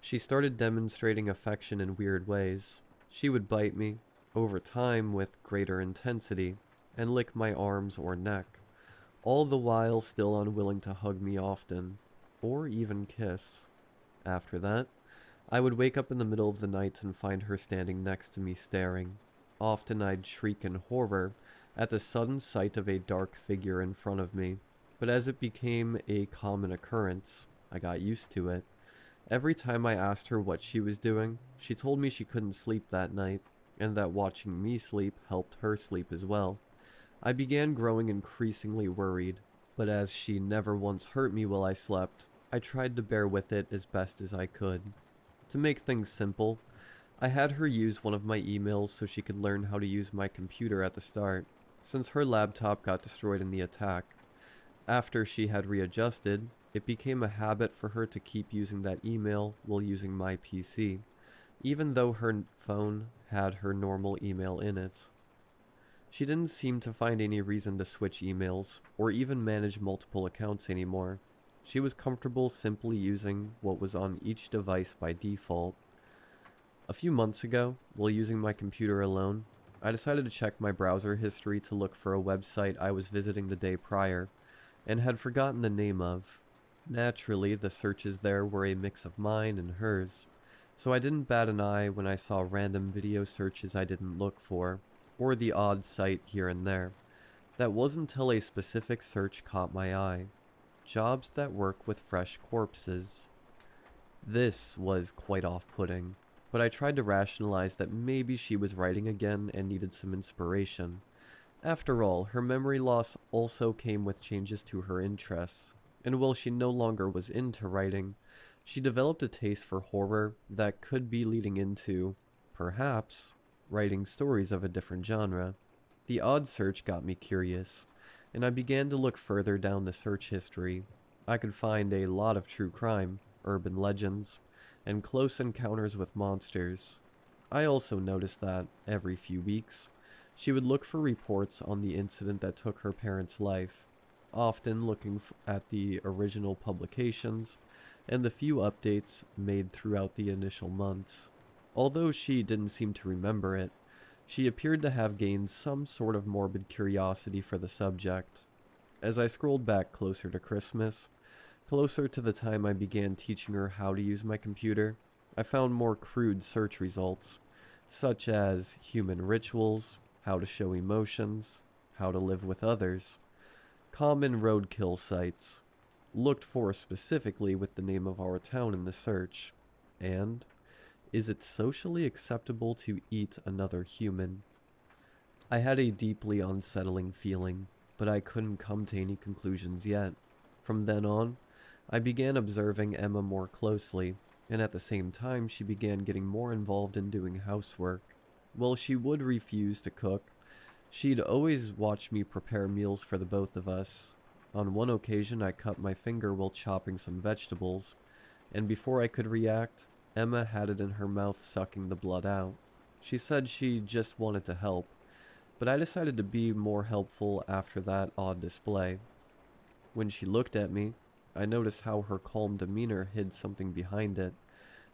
she started demonstrating affection in weird ways. She would bite me, over time with greater intensity, and lick my arms or neck, all the while still unwilling to hug me often, or even kiss. After that, I would wake up in the middle of the night and find her standing next to me staring. Often I'd shriek in horror at the sudden sight of a dark figure in front of me. but as it became a common occurrence, I got used to it. Every time I asked her what she was doing, she told me she couldn't sleep that night, and that watching me sleep helped her sleep as well. I began growing increasingly worried, but as she never once hurt me while I slept, I tried to bear with it as best as I could. To make things simple, I had her use one of my emails so she could learn how to use my computer at the start, since her laptop got destroyed in the attack. After she had readjusted, it became a habit for her to keep using that email while using my PC, even though her phone had her normal email in it. She didn't seem to find any reason to switch emails, or even manage multiple accounts anymore. She was comfortable simply using what was on each device by default. A few months ago, while using my computer alone, I decided to check my browser history to look for a website I was visiting the day prior, and had forgotten the name of. Naturally, the searches there were a mix of mine and hers, so I didn't bat an eye when I saw random video searches I didn't look for, or the odd site here and there. That wasn't until a specific search caught my eye. Jobs that work with fresh corpses. This was quite off-putting, but I tried to rationalize that maybe she was writing again and needed some inspiration. After all, her memory loss also came with changes to her interests, and while she no longer was into writing, she developed a taste for horror that could be leading into, perhaps, writing stories of a different genre. The odd search got me curious, and I began to look further down the search history. I could find a lot of true crime, urban legends, and close encounters with monsters. I also noticed that, every few weeks, she would look for reports on the incident that took her parents' life, often looking at the original publications and the few updates made throughout the initial months. Although she didn't seem to remember it, she appeared to have gained some sort of morbid curiosity for the subject. As I scrolled back closer to Christmas, closer to the time I began teaching her how to use my computer, I found more crude search results, such as human rituals, how to show emotions, how to live with others, common roadkill sites, looked for specifically with the name of our town in the search, and is it socially acceptable to eat another human? I had a deeply unsettling feeling, but I couldn't come to any conclusions yet. From then on, I began observing Emma more closely, and at the same time she began getting more involved in doing housework. While she would refuse to cook, she'd always watch me prepare meals for the both of us. On one occasion I cut my finger while chopping some vegetables, and before I could react, Emma had it in her mouth sucking the blood out. She said she just wanted to help, but I decided to be more helpful after that odd display. When she looked at me, I noticed how her calm demeanor hid something behind it,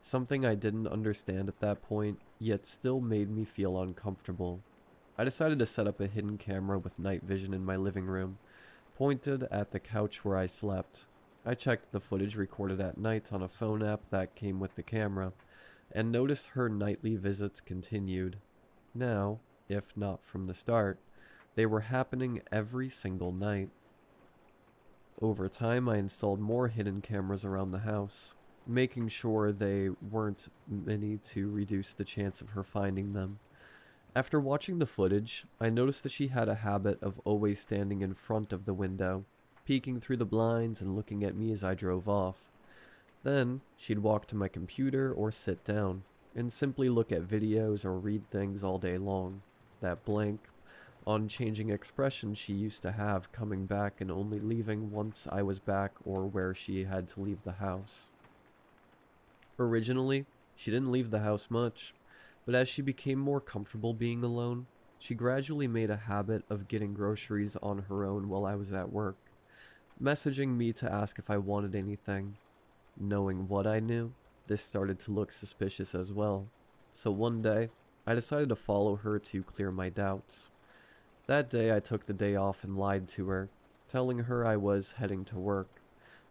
something I didn't understand at that point, yet still made me feel uncomfortable. I decided to set up a hidden camera with night vision in my living room, pointed at the couch where I slept. I checked the footage recorded at night on a phone app that came with the camera, and noticed her nightly visits continued. Now, if not from the start, they were happening every single night. Over time, I installed more hidden cameras around the house, making sure they weren't many to reduce the chance of her finding them. After watching the footage, I noticed that she had a habit of always standing in front of the window, peeking through the blinds and looking at me as I drove off. Then, she'd walk to my computer or sit down, and simply look at videos or read things all day long. That blank, unchanging expression she used to have, coming back and only leaving once I was back or where she had to leave the house. Originally, she didn't leave the house much, but as she became more comfortable being alone, she gradually made a habit of getting groceries on her own while I was at work, messaging me to ask if I wanted anything. Knowing what I knew, this started to look suspicious as well, so one day, I decided to follow her to clear my doubts. That day I took the day off and lied to her, telling her I was heading to work.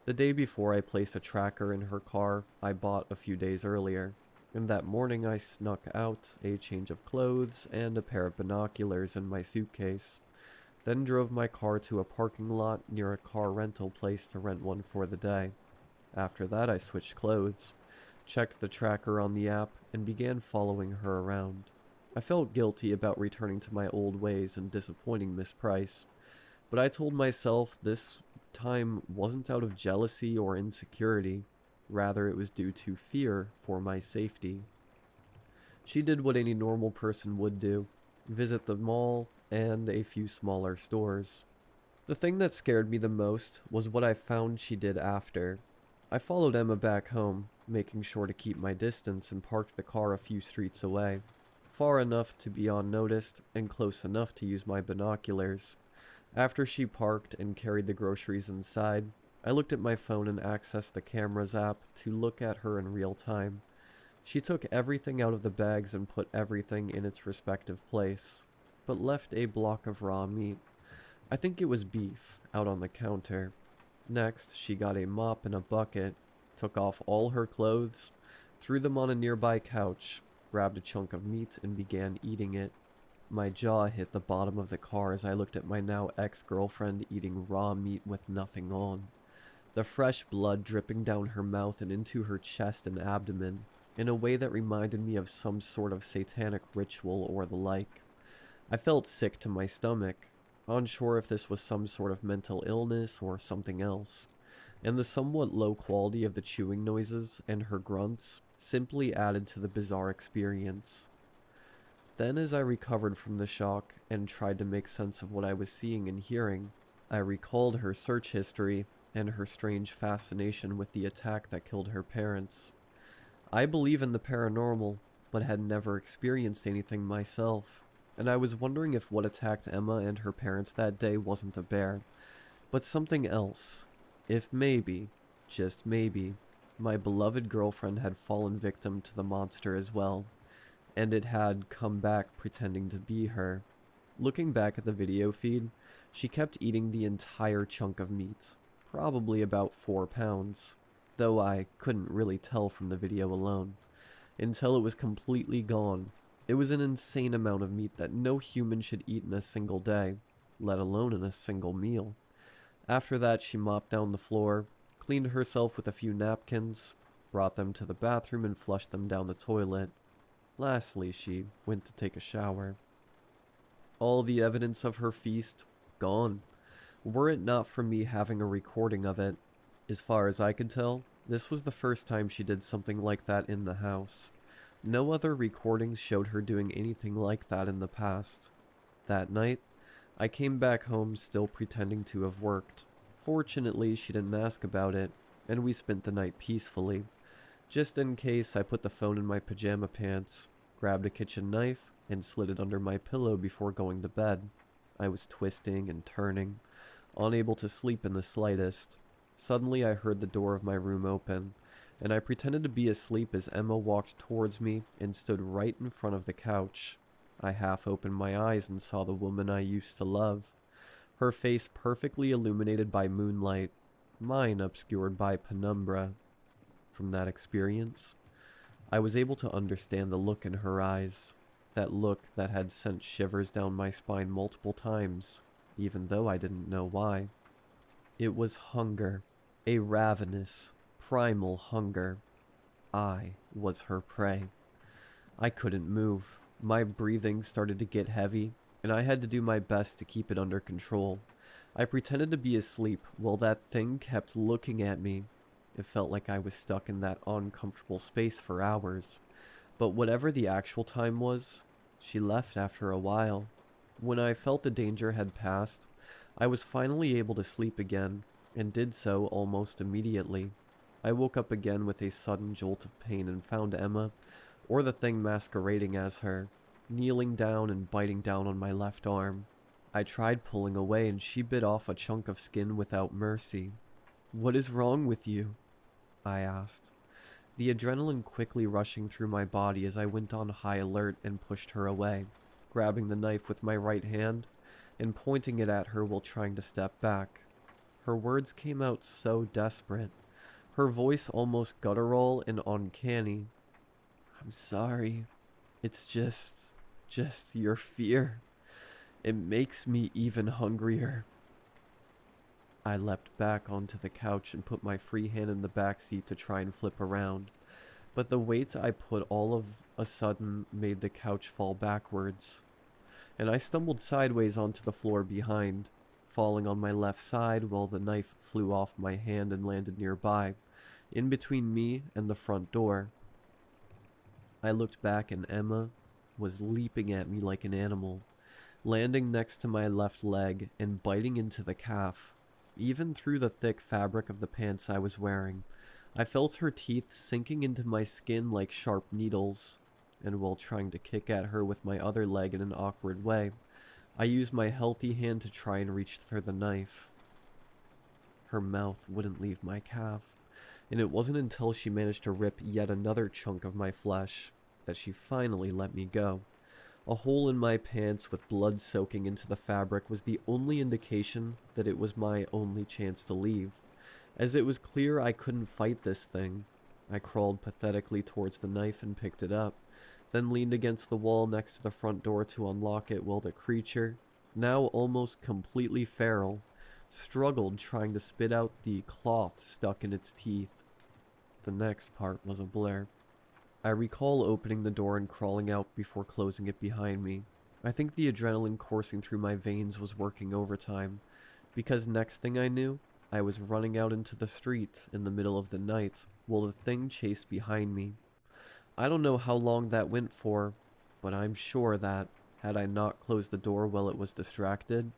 The day before I placed a tracker in her car I bought a few days earlier, and that morning I snuck out a change of clothes and a pair of binoculars in my suitcase. then drove my car to a parking lot near a car rental place to rent one for the day. After that, I switched clothes, checked the tracker on the app, and began following her around. I felt guilty about returning to my old ways and disappointing Miss Price, but I told myself this time wasn't out of jealousy or insecurity. Rather, it was due to fear for my safety. She did what any normal person would do, visit the mall and a few smaller stores. The thing that scared me the most was what I found she did after. I followed Emma back home, making sure to keep my distance, and parked the car a few streets away, far enough to be unnoticed and close enough to use my binoculars. After she parked and carried the groceries inside, I looked at my phone and accessed the cameras app to look at her in real time. She took everything out of the bags and put everything in its respective place, but left a block of raw meat. I think it was beef, out on the counter. Next, she got a mop and a bucket, took off all her clothes, threw them on a nearby couch, grabbed a chunk of meat, and began eating it. My jaw hit the bottom of the car as I looked at my now ex-girlfriend eating raw meat with nothing on. The fresh blood dripping down her mouth and into her chest and abdomen, in a way that reminded me of some sort of satanic ritual or the like. I felt sick to my stomach, unsure if this was some sort of mental illness or something else, and the somewhat low quality of the chewing noises and her grunts simply added to the bizarre experience. Then, as I recovered from the shock and tried to make sense of what I was seeing and hearing, I recalled her search history and her strange fascination with the attack that killed her parents. I believe in the paranormal, but had never experienced anything myself, and I was wondering if what attacked Emma and her parents that day wasn't a bear, but something else. If maybe, just maybe, my beloved girlfriend had fallen victim to the monster as well, and it had come back pretending to be her. Looking back at the video feed, she kept eating the entire chunk of meat, probably about 4 pounds, though I couldn't really tell from the video alone, until it was completely gone. It was an insane amount of meat that no human should eat in a single day, let alone in a single meal. After that, she mopped down the floor, cleaned herself with a few napkins, brought them to the bathroom and flushed them down the toilet. Lastly, she went to take a shower. All the evidence of her feast, gone. Were it not for me having a recording of it, as far as I could tell, this was the first time she did something like that in the house. No other recordings showed her doing anything like that in the past. That night, I came back home still pretending to have worked. Fortunately, she didn't ask about it, and we spent the night peacefully. Just in case, I put the phone in my pajama pants, grabbed a kitchen knife, and slid it under my pillow before going to bed. I was twisting and turning, unable to sleep in the slightest. Suddenly, I heard the door of my room open, and I pretended to be asleep as Emma walked towards me and stood right in front of the couch. I half opened my eyes and saw the woman I used to love, her face perfectly illuminated by moonlight, mine obscured by penumbra. From that experience, I was able to understand the look in her eyes, that look that had sent shivers down my spine multiple times, even though I didn't know why. It was hunger, a ravenous, primal hunger. I was her prey. I couldn't move. My breathing started to get heavy, and I had to do my best to keep it under control. I pretended to be asleep while that thing kept looking at me. It felt like I was stuck in that uncomfortable space for hours. But whatever the actual time was, she left after a while. When I felt the danger had passed, I was finally able to sleep again, and did so almost immediately. I woke up again with a sudden jolt of pain and found Emma, or the thing masquerading as her, kneeling down and biting down on my left arm. I tried pulling away and she bit off a chunk of skin without mercy. "What is wrong with you?" I asked, the adrenaline quickly rushing through my body as I went on high alert and pushed her away, grabbing the knife with my right hand and pointing it at her while trying to step back. Her words came out so desperate, her voice almost guttural and uncanny. "I'm sorry. It's just your fear. It makes me even hungrier. I leapt back onto the couch and put my free hand in the back seat to try and flip around, but the weight I put all of a sudden made the couch fall backwards, and I stumbled sideways onto the floor behind, falling on my left side while the knife flew off my hand and landed nearby, in between me and the front door. I looked back and Emma was leaping at me like an animal, landing next to my left leg and biting into the calf. Even through the thick fabric of the pants I was wearing, I felt her teeth sinking into my skin like sharp needles, and while trying to kick at her with my other leg in an awkward way, I used my healthy hand to try and reach for the knife. Her mouth wouldn't leave my calf, and it wasn't until she managed to rip yet another chunk of my flesh that she finally let me go. A hole in my pants with blood soaking into the fabric was the only indication that it was my only chance to leave. As it was clear I couldn't fight this thing, I crawled pathetically towards the knife and picked it up, then leaned against the wall next to the front door to unlock it while the creature, now almost completely feral, struggled trying to spit out the cloth stuck in its teeth. The next part was a blur. I recall opening the door and crawling out before closing it behind me. I think the adrenaline coursing through my veins was working overtime, because next thing I knew, I was running out into the street in the middle of the night while the thing chased behind me. I don't know how long that went for, but I'm sure that, had I not closed the door while it was distracted,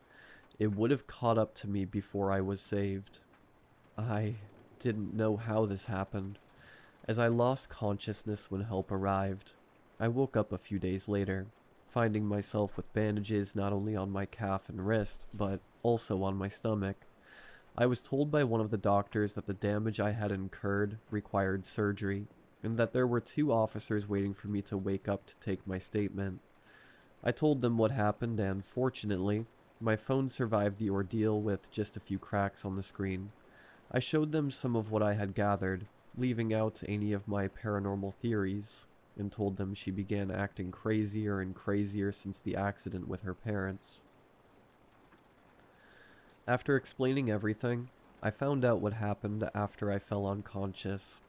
it would have caught up to me before I was saved. I didn't know how this happened, as I lost consciousness when help arrived. I woke up a few days later, finding myself with bandages not only on my calf and wrist, but also on my stomach. I was told by one of the doctors that the damage I had incurred required surgery, and that there were 2 officers waiting for me to wake up to take my statement. I told them what happened, and fortunately, my phone survived the ordeal with just a few cracks on the screen. I showed them some of what I had gathered, leaving out any of my paranormal theories, and told them she began acting crazier and crazier since the accident with her parents. After explaining everything, I found out what happened after I fell unconscious.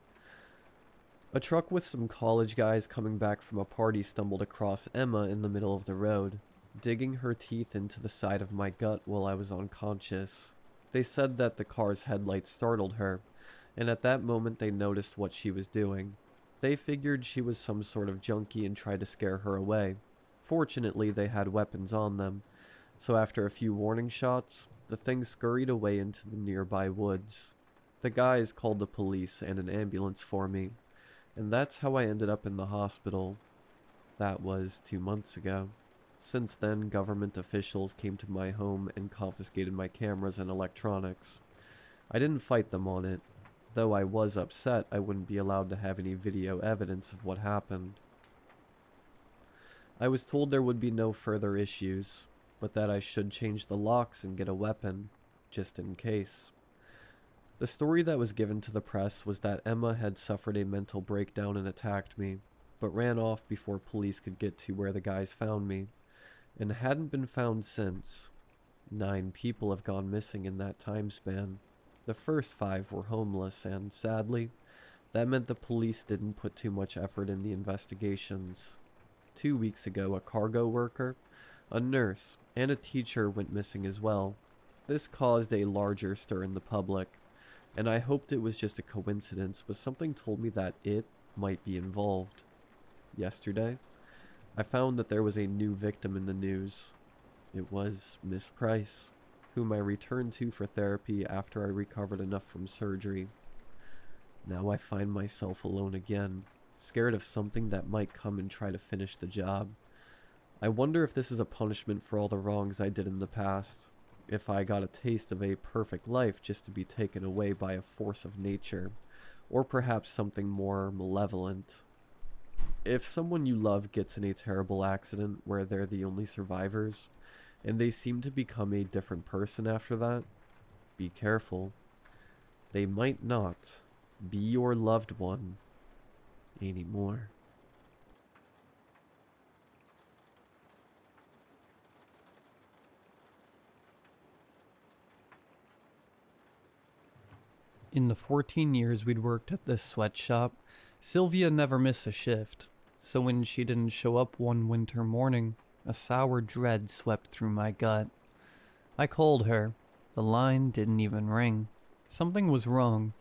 A truck with some college guys coming back from a party stumbled across Emma in the middle of the road, digging her teeth into the side of my gut while I was unconscious. They said that the car's headlights startled her, and at that moment they noticed what she was doing. They figured she was some sort of junkie and tried to scare her away. Fortunately, they had weapons on them, so after a few warning shots, the thing scurried away into the nearby woods. The guys called the police and an ambulance for me, and that's how I ended up in the hospital. That was 2 months ago. Since then, government officials came to my home and confiscated my cameras and electronics. I didn't fight them on it, though I was upset I wouldn't be allowed to have any video evidence of what happened. I was told there would be no further issues, but that I should change the locks and get a weapon, just in case. The story that was given to the press was that Emma had suffered a mental breakdown and attacked me, but ran off before police could get to where the guys found me, and hadn't been found since. 9 people have gone missing in that time span. The first 5 were homeless, and sadly, that meant the police didn't put too much effort in the investigations. 2 weeks ago, a cargo worker, a nurse, and a teacher went missing as well. This caused a larger stir in the public, and I hoped it was just a coincidence, but something told me that it might be involved. Yesterday, I found that there was a new victim in the news. It was Miss Price, whom I returned to for therapy after I recovered enough from surgery. Now I find myself alone again, scared of something that might come and try to finish the job. I wonder if this is a punishment for all the wrongs I did in the past, if I got a taste of a perfect life just to be taken away by a force of nature, or perhaps something more malevolent. If someone you love gets in a terrible accident where they're the only survivors, and they seem to become a different person after that, be careful. They might not be your loved one anymore. In the 14 years we'd worked at this sweatshop, Sylvia never missed a shift, so when she didn't show up one winter morning, a sour dread swept through my gut. I called her. The line didn't even ring. Something was wrong.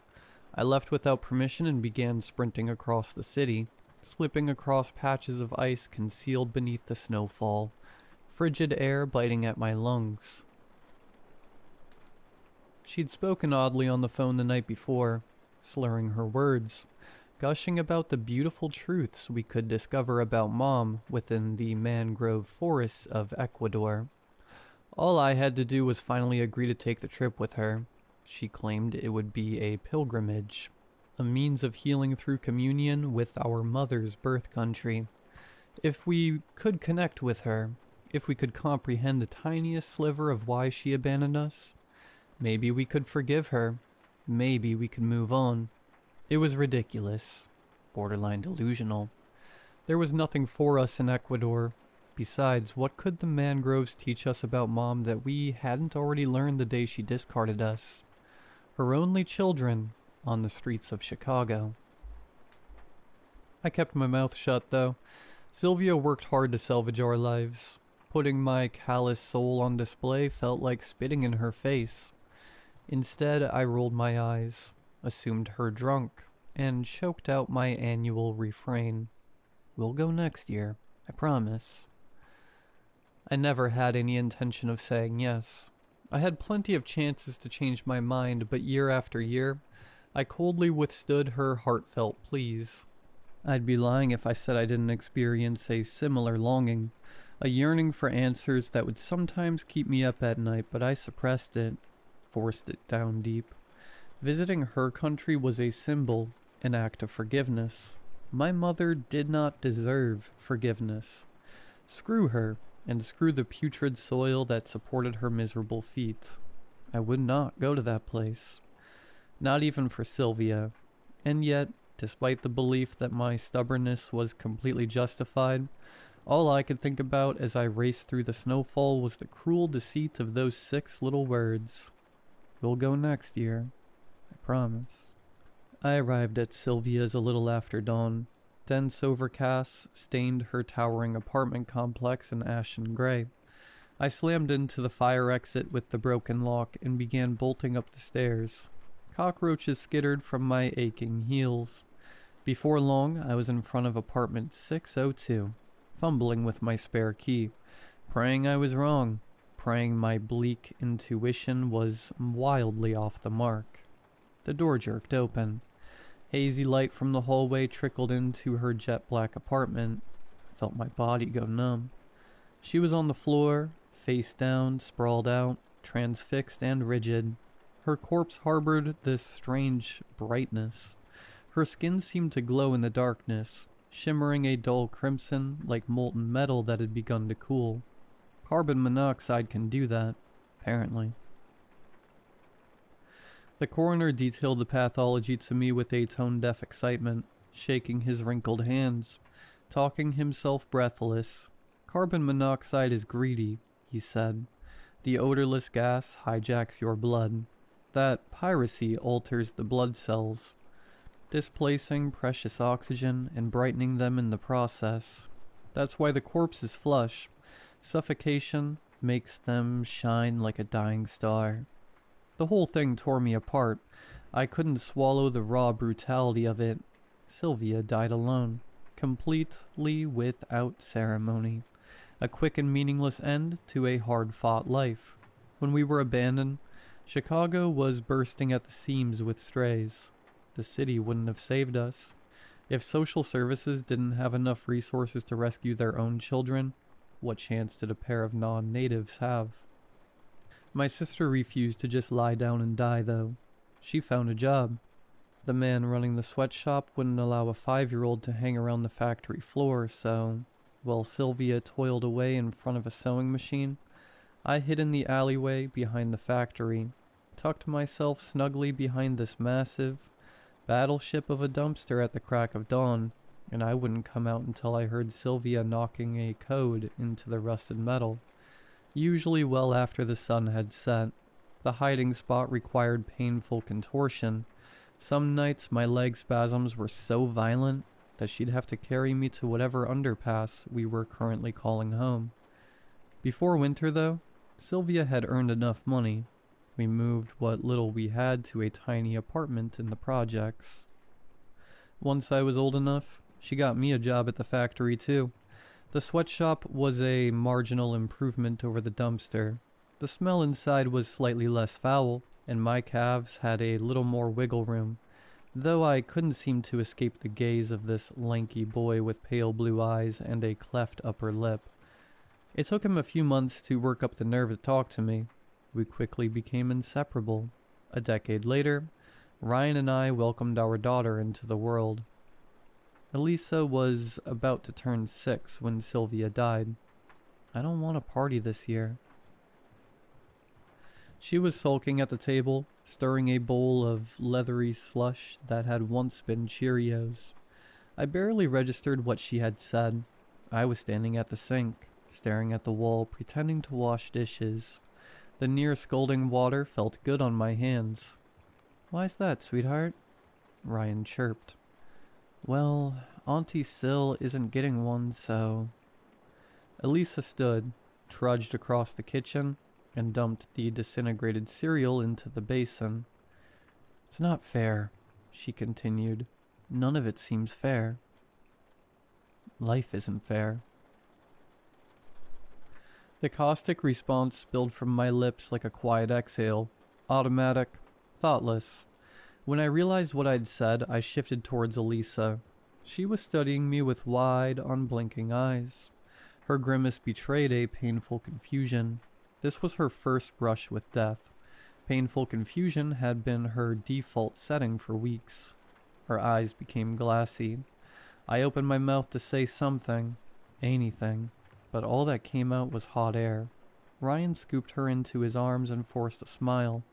I left without permission and began sprinting across the city, slipping across patches of ice concealed beneath the snowfall, frigid air biting at my lungs. She'd spoken oddly on the phone the night before, slurring her words, gushing about the beautiful truths we could discover about Mom within the mangrove forests of Ecuador. All I had to do was finally agree to take the trip with her. She claimed it would be a pilgrimage, a means of healing through communion with our mother's birth country. If we could connect with her, if we could comprehend the tiniest sliver of why she abandoned us, maybe we could forgive her. Maybe we could move on. It was ridiculous, borderline delusional. There was nothing for us in Ecuador. Besides, what could the mangroves teach us about Mom that we hadn't already learned the day she discarded us? Her only children on the streets of Chicago. I kept my mouth shut, though. Sylvia worked hard to salvage our lives. Putting my callous soul on display felt like spitting in her face. Instead, I rolled my eyes, assumed her drunk, and choked out my annual refrain. We'll go next year, I promise. I never had any intention of saying yes. I had plenty of chances to change my mind, but year after year, I coldly withstood her heartfelt pleas. I'd be lying if I said I didn't experience a similar longing, a yearning for answers that would sometimes keep me up at night, but I suppressed it, forced it down deep. Visiting her country was a symbol, an act of forgiveness. My mother did not deserve forgiveness. Screw her, and screw the putrid soil that supported her miserable feet. I would not go to that place. Not even for Sylvia. And yet, despite the belief that my stubbornness was completely justified, all I could think about as I raced through the snowfall was the cruel deceit of those 6 little words. We'll go next year. I promise. I arrived at Sylvia's a little after dawn. Dense overcasts stained her towering apartment complex in ashen gray. I slammed into the fire exit with the broken lock and began bolting up the stairs. Cockroaches skittered from my aching heels. Before long, I was in front of apartment 602, fumbling with my spare key, praying I was wrong, praying my bleak intuition was wildly off the mark. The door jerked open. Hazy light from the hallway trickled into her jet-black apartment. I felt my body go numb. She was on the floor, face down, sprawled out, transfixed and rigid. Her corpse harbored this strange brightness. Her skin seemed to glow in the darkness, shimmering a dull crimson like molten metal that had begun to cool. Carbon monoxide can do that, apparently. The coroner detailed the pathology to me with a tone-deaf excitement, shaking his wrinkled hands, talking himself breathless. Carbon monoxide is greedy, he said. The odorless gas hijacks your blood. That piracy alters the blood cells, displacing precious oxygen and brightening them in the process. That's why the corpses flush. Suffocation makes them shine like a dying star. The whole thing tore me apart. I couldn't swallow the raw brutality of it. Sylvia died alone, completely without ceremony. A quick and meaningless end to a hard-fought life. When we were abandoned, Chicago was bursting at the seams with strays. The city wouldn't have saved us. If social services didn't have enough resources to rescue their own children, what chance did a pair of non-natives have? My sister refused to just lie down and die, though. She found a job. The man running the sweatshop wouldn't allow a 5-year-old to hang around the factory floor, so, while Sylvia toiled away in front of a sewing machine, I hid in the alleyway behind the factory, tucked myself snugly behind this massive battleship of a dumpster at the crack of dawn, and I wouldn't come out until I heard Sylvia knocking a code into the rusted metal. Usually well after the sun had set. The hiding spot required painful contortion, Some nights my leg spasms were so violent that she'd have to carry me to whatever underpass we were currently calling home. Before winter, though, Sylvia had earned enough money. We moved what little we had to a tiny apartment in the projects. Once I was old enough, she got me a job at the factory too. The sweatshop was a marginal improvement over the dumpster. The smell inside was slightly less foul, and my calves had a little more wiggle room, though I couldn't seem to escape the gaze of this lanky boy with pale blue eyes and a cleft upper lip. It took him a few months to work up the nerve to talk to me. We quickly became inseparable. A decade later, Ryan and I welcomed our daughter into the world. Elisa was about to turn 6 when Sylvia died. I don't want a party this year. She was sulking at the table, stirring a bowl of leathery slush that had once been Cheerios. I barely registered what she had said. I was standing at the sink, staring at the wall, pretending to wash dishes. The near scalding water felt good on my hands. "Why's that, sweetheart?" Ryan chirped. "Well, Auntie Sil isn't getting one, so..." Elisa stood, trudged across the kitchen, and dumped the disintegrated cereal into the basin. "It's not fair," she continued. "None of it seems fair. Life isn't fair." The caustic response spilled from my lips like a quiet exhale. Automatic, thoughtless. When I realized what I'd said, I shifted towards Elisa. She was studying me with wide, unblinking eyes. Her grimace betrayed a painful confusion. This was her first brush with death. Painful confusion had been her default setting for weeks. Her eyes became glassy. I opened my mouth to say something, anything, but all that came out was hot air. Ryan scooped her into his arms and forced a smile.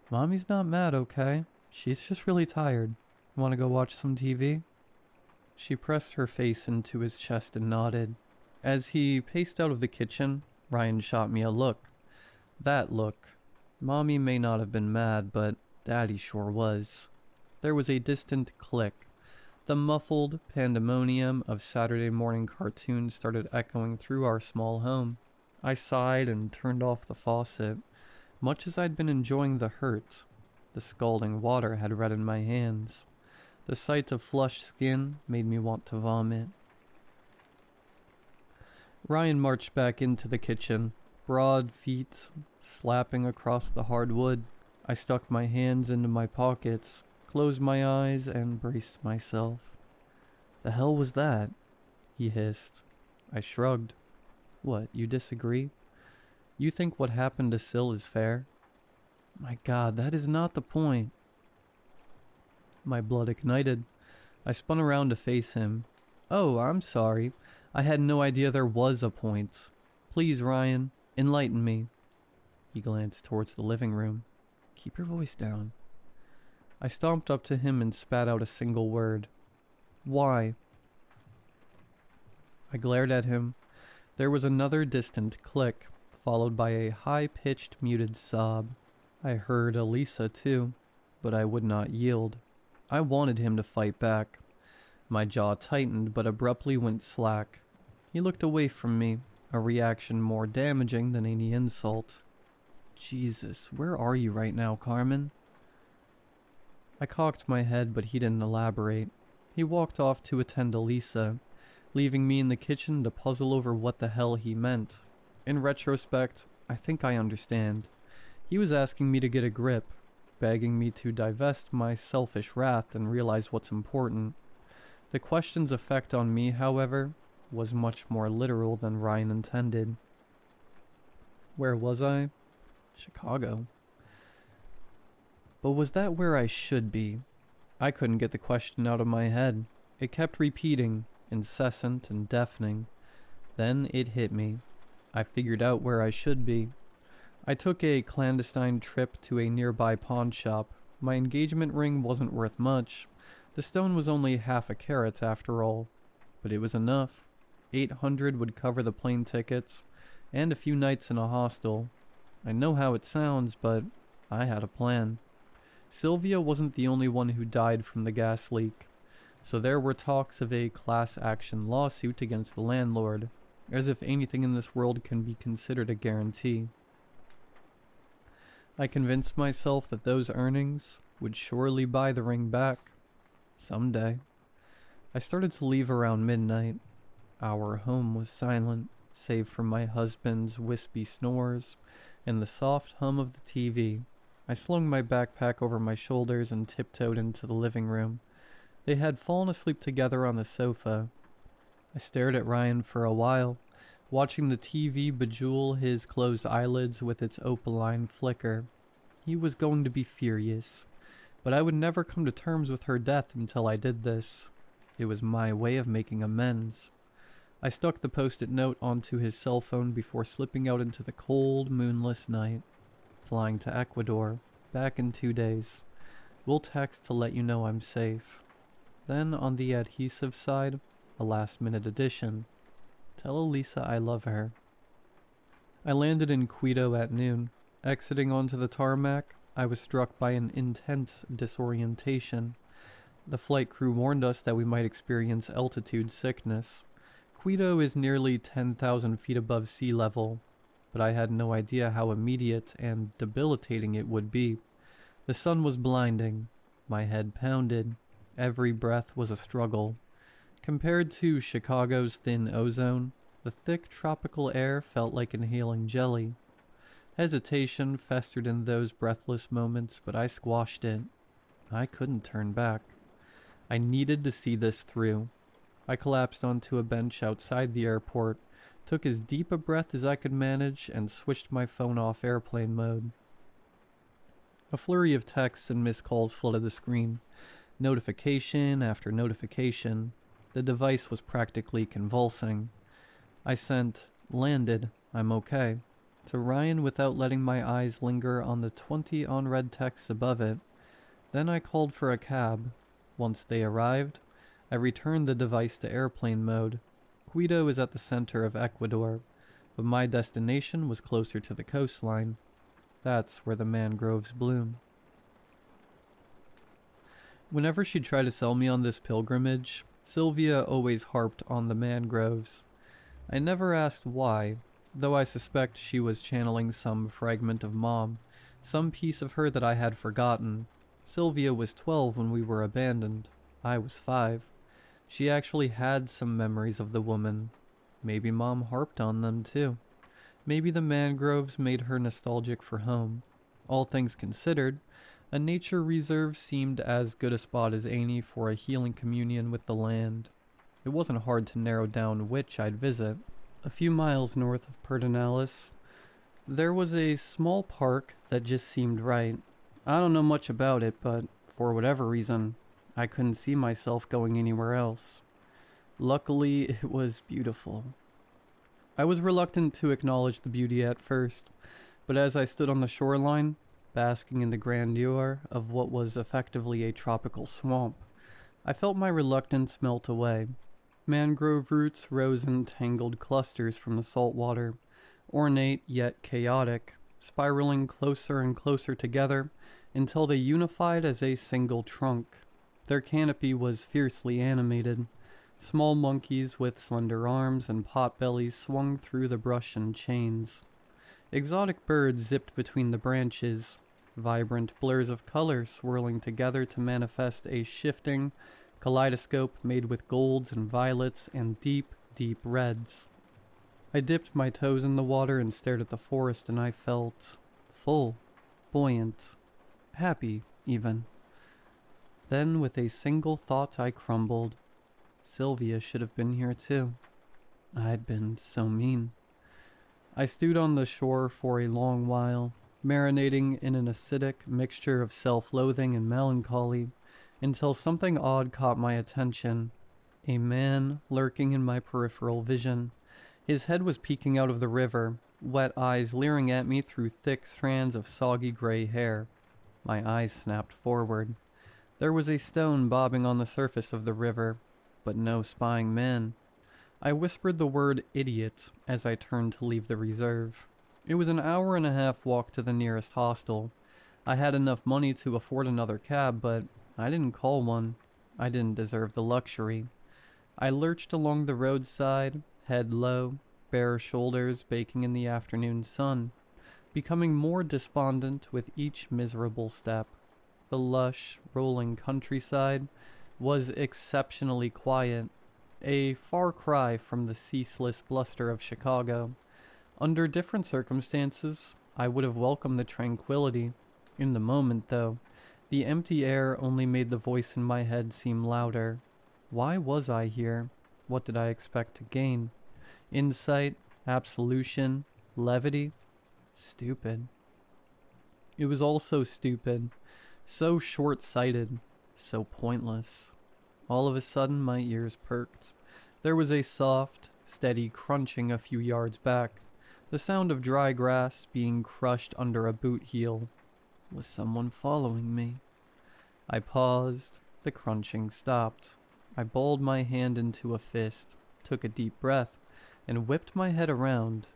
"Mommy's not mad, okay? She's just really tired. Want to go watch some TV?" She pressed her face into his chest and nodded. As he paced out of the kitchen, Ryan shot me a look. That look. Mommy may not have been mad, but Daddy sure was. There was a distant click. The muffled pandemonium of Saturday morning cartoons started echoing through our small home. I sighed and turned off the faucet. Much as I'd been enjoying the hurt, the scalding water had reddened my hands. The sight of flushed skin made me want to vomit. Ryan marched back into the kitchen, broad feet slapping across the hard wood. I stuck my hands into my pockets, closed my eyes, and braced myself. "The hell was that?" he hissed. I shrugged. "What, you disagree? You think what happened to Sil is fair?" "My God, that is not the point." My blood ignited. I spun around to face him. "Oh, I'm sorry. I had no idea there was a point. Please, Ryan, enlighten me." He glanced towards the living room. "Keep your voice down." I stomped up to him and spat out a single word. "Why?" I glared at him. There was another distant click, followed by a high-pitched muted sob. I heard Elisa too, but I would not yield. I wanted him to fight back. My jaw tightened but abruptly went slack. He looked away from me, a reaction more damaging than any insult. "Jesus, where are you right now, Carmen?" I cocked my head, but he didn't elaborate. He walked off to attend to Lisa, leaving me in the kitchen to puzzle over what the hell he meant. In retrospect, I think I understand. He was asking me to get a grip, begging me to divest my selfish wrath and realize what's important. The question's effect on me, however, was much more literal than Ryan intended. Where was I? Chicago. But was that where I should be? I couldn't get the question out of my head. It kept repeating, incessant and deafening. Then it hit me. I figured out where I should be. I took a clandestine trip to a nearby pawn shop. My engagement ring wasn't worth much. The stone was only half a carat after all. But it was enough. 800 would cover the plane tickets, and a few nights in a hostel. I know how it sounds, but I had a plan. Sylvia wasn't the only one who died from the gas leak, so there were talks of a class action lawsuit against the landlord, as if anything in this world can be considered a guarantee. I convinced myself that those earnings would surely buy the ring back. Someday. I started to leave around midnight. Our home was silent, save for my husband's wispy snores and the soft hum of the TV. I slung my backpack over my shoulders and tiptoed into the living room. They had fallen asleep together on the sofa. I stared at Ryan for a while, watching the TV bejewel his closed eyelids with its opaline flicker. He was going to be furious, but I would never come to terms with her death until I did this. It was my way of making amends. I stuck the post-it note onto his cell phone before slipping out into the cold, moonless night. Flying to Ecuador, back in 2 days. We'll text to let you know I'm safe. Then on the adhesive side, a last-minute addition. Tell Elisa I love her. I landed in Quito at noon. Exiting onto the tarmac, I was struck by an intense disorientation. The flight crew warned us that we might experience altitude sickness. Quito is nearly 10,000 feet above sea level, but I had no idea how immediate and debilitating it would be. The sun was blinding. My head pounded. Every breath was a struggle. Compared to Chicago's thin ozone, the thick tropical air felt like inhaling jelly. Hesitation festered in those breathless moments, but I squashed it. I couldn't turn back. I needed to see this through. I collapsed onto a bench outside the airport, took as deep a breath as I could manage, and switched my phone off airplane mode. A flurry of texts and missed calls flooded the screen. Notification after notification. The device was practically convulsing. I sent, "Landed, I'm okay," to Ryan without letting my eyes linger on the 20 unread texts above it. Then I called for a cab. Once they arrived, I returned the device to airplane mode. Quito is at the center of Ecuador, but my destination was closer to the coastline. That's where the mangroves bloom. Whenever she tried to sell me on this pilgrimage, Sylvia always harped on the mangroves. I never asked why, though I suspect she was channeling some fragment of Mom, some piece of her that I had forgotten. Sylvia was 12 when we were abandoned. I was 5. She actually had some memories of the woman. Maybe Mom harped on them too. Maybe the mangroves made her nostalgic for home. All things considered, a nature reserve seemed as good a spot as any for a healing communion with the land. It wasn't hard to narrow down which I'd visit. A few miles north of Pedernales, there was a small park that just seemed right. I don't know much about it, but for whatever reason, I couldn't see myself going anywhere else. Luckily, it was beautiful. I was reluctant to acknowledge the beauty at first, but as I stood on the shoreline, basking in the grandeur of what was effectively a tropical swamp, I felt my reluctance melt away. Mangrove roots rose in tangled clusters from the salt water, ornate yet chaotic, spiraling closer and closer together until they unified as a single trunk. Their canopy was fiercely animated. Small monkeys with slender arms and pot-bellies swung through the brush in chains. Exotic birds zipped between the branches, vibrant blurs of color swirling together to manifest a shifting kaleidoscope made with golds and violets and deep, deep reds. I dipped my toes in the water and stared at the forest, and I felt full, buoyant, happy even. Then, with a single thought, I crumbled. Sylvia should have been here too. I'd been so mean. I stewed on the shore for a long while, marinating in an acidic mixture of self-loathing and melancholy, until something odd caught my attention. A man lurking in my peripheral vision. His head was peeking out of the river, wet eyes leering at me through thick strands of soggy gray hair. My eyes snapped forward. There was a stone bobbing on the surface of the river, but no spying man. I whispered the word idiot as I turned to leave the reserve. It was an hour-and-a-half walk to the nearest hostel. I had enough money to afford another cab, but I didn't call one. I didn't deserve the luxury. I lurched along the roadside, head low, bare shoulders baking in the afternoon sun, becoming more despondent with each miserable step. The lush, rolling countryside was exceptionally quiet, a far cry from the ceaseless bluster of Chicago. Under different circumstances, I would have welcomed the tranquility. In the moment, though, the empty air only made the voice in my head seem louder. Why was I here? What did I expect to gain? Insight, absolution, levity? Stupid. It was all so stupid, so short-sighted, so pointless. All of a sudden, my ears perked. There was a soft, steady crunching a few yards back, the sound of dry grass being crushed under a boot heel. Was someone following me? I paused. The crunching stopped. I balled my hand into a fist, took a deep breath, and whipped my head around.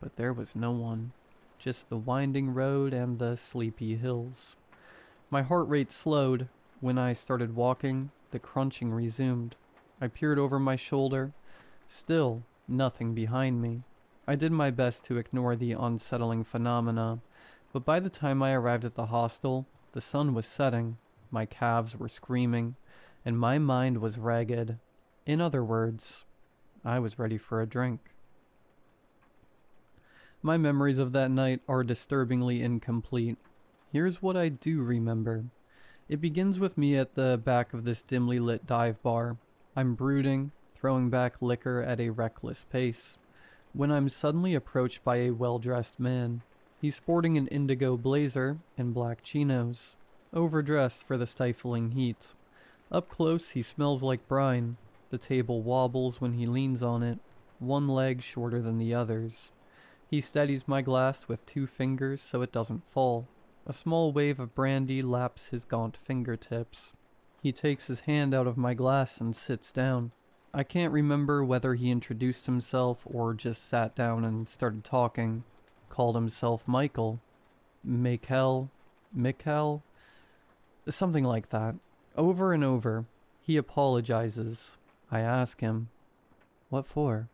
But there was no one. Just the winding road and the sleepy hills. My heart rate slowed. When I started walking, the crunching resumed. I peered over my shoulder. Still, nothing behind me. I did my best to ignore the unsettling phenomena, but by the time I arrived at the hostel, the sun was setting, my calves were screaming, and my mind was ragged. In other words, I was ready for a drink. My memories of that night are disturbingly incomplete. Here's what I do remember. It begins with me at the back of this dimly lit dive bar. I'm brooding, throwing back liquor at a reckless pace, when I'm suddenly approached by a well-dressed man. He's sporting an indigo blazer and black chinos, overdressed for the stifling heat. Up close, he smells like brine. The table wobbles when he leans on it, one leg shorter than the others. He steadies my glass with 2 fingers so it doesn't fall. A small wave of brandy laps his gaunt fingertips. He takes his hand out of my glass and sits down. I can't remember whether he introduced himself or just sat down and started talking. Called himself Michael. Mikhail? Something like that. Over and over. He apologizes. I ask him, "What for?"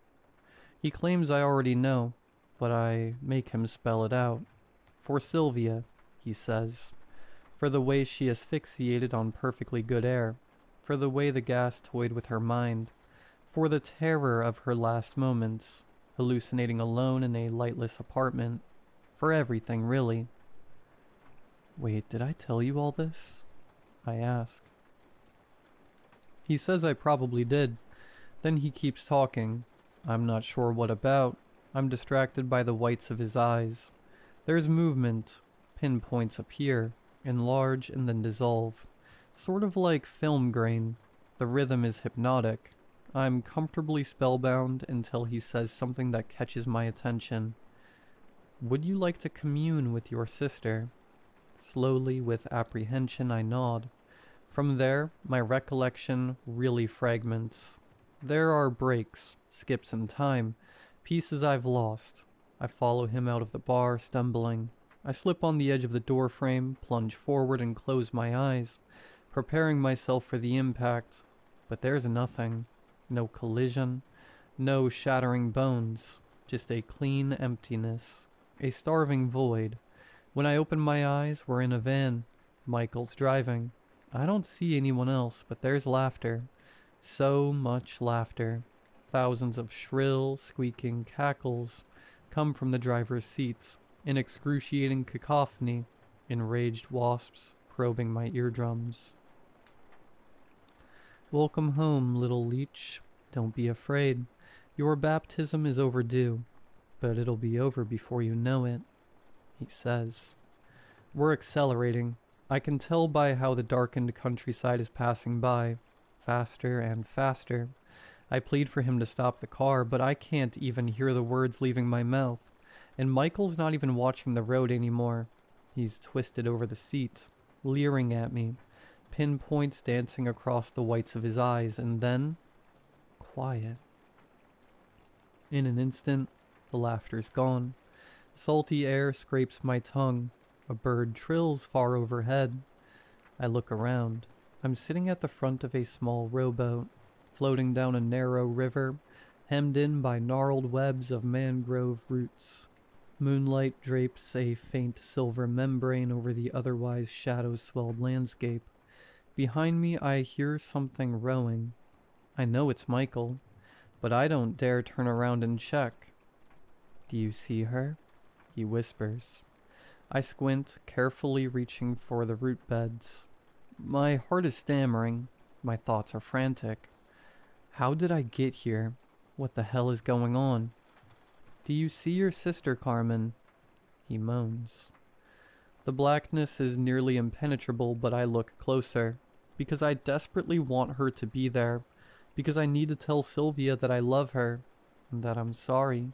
He claims I already know, but I make him spell it out. "For Sylvia," he says. For the way she asphyxiated on perfectly good air. For the way the gas toyed with her mind. For the terror of her last moments, hallucinating alone in a lightless apartment. For everything, really. Wait, did I tell you all this? I ask. He says I probably did. Then he keeps talking. I'm not sure what about. I'm distracted by the whites of his eyes. There's movement. Pinpoints appear, enlarge, and then dissolve. Sort of like film grain. The rhythm is hypnotic. I'm comfortably spellbound until he says something that catches my attention. "Would you like to commune with your sister?" Slowly, with apprehension, I nod. From there, my recollection really fragments. There are breaks, skips in time, pieces I've lost. I follow him out of the bar, stumbling. I slip on the edge of the door frame, plunge forward and close my eyes, preparing myself for the impact. But there's nothing. No collision, no shattering bones, just a clean emptiness, a starving void. When I open my eyes, we're in a van. Michael's driving. I don't see anyone else, but there's laughter. So much laughter. Thousands of shrill, squeaking cackles come from the driver's seat, in excruciating cacophony, enraged wasps probing my eardrums. "Welcome home, little leech. Don't be afraid. Your baptism is overdue, but it'll be over before you know it," he says. We're accelerating. I can tell by how the darkened countryside is passing by, faster and faster. I plead for him to stop the car, but I can't even hear the words leaving my mouth. And Michael's not even watching the road anymore. He's twisted over the seat, leering at me, pinpoints dancing across the whites of his eyes, and then quiet. In an instant, the laughter's gone. Salty air scrapes my tongue. A bird trills far overhead. I look around. I'm sitting at the front of a small rowboat, floating down a narrow river, hemmed in by gnarled webs of mangrove roots. Moonlight drapes a faint silver membrane over the otherwise shadow-swelled landscape. Behind me I hear something rowing. I know it's Michael, but I don't dare turn around and check. "Do you see her?" he whispers. I squint, carefully reaching for the root beds. My heart is stammering. My thoughts are frantic. How did I get here? What the hell is going on? "Do you see your sister, Carmen?" he moans. The blackness is nearly impenetrable, but I look closer, because I desperately want her to be there, because I need to tell Sylvia that I love her, and that I'm sorry.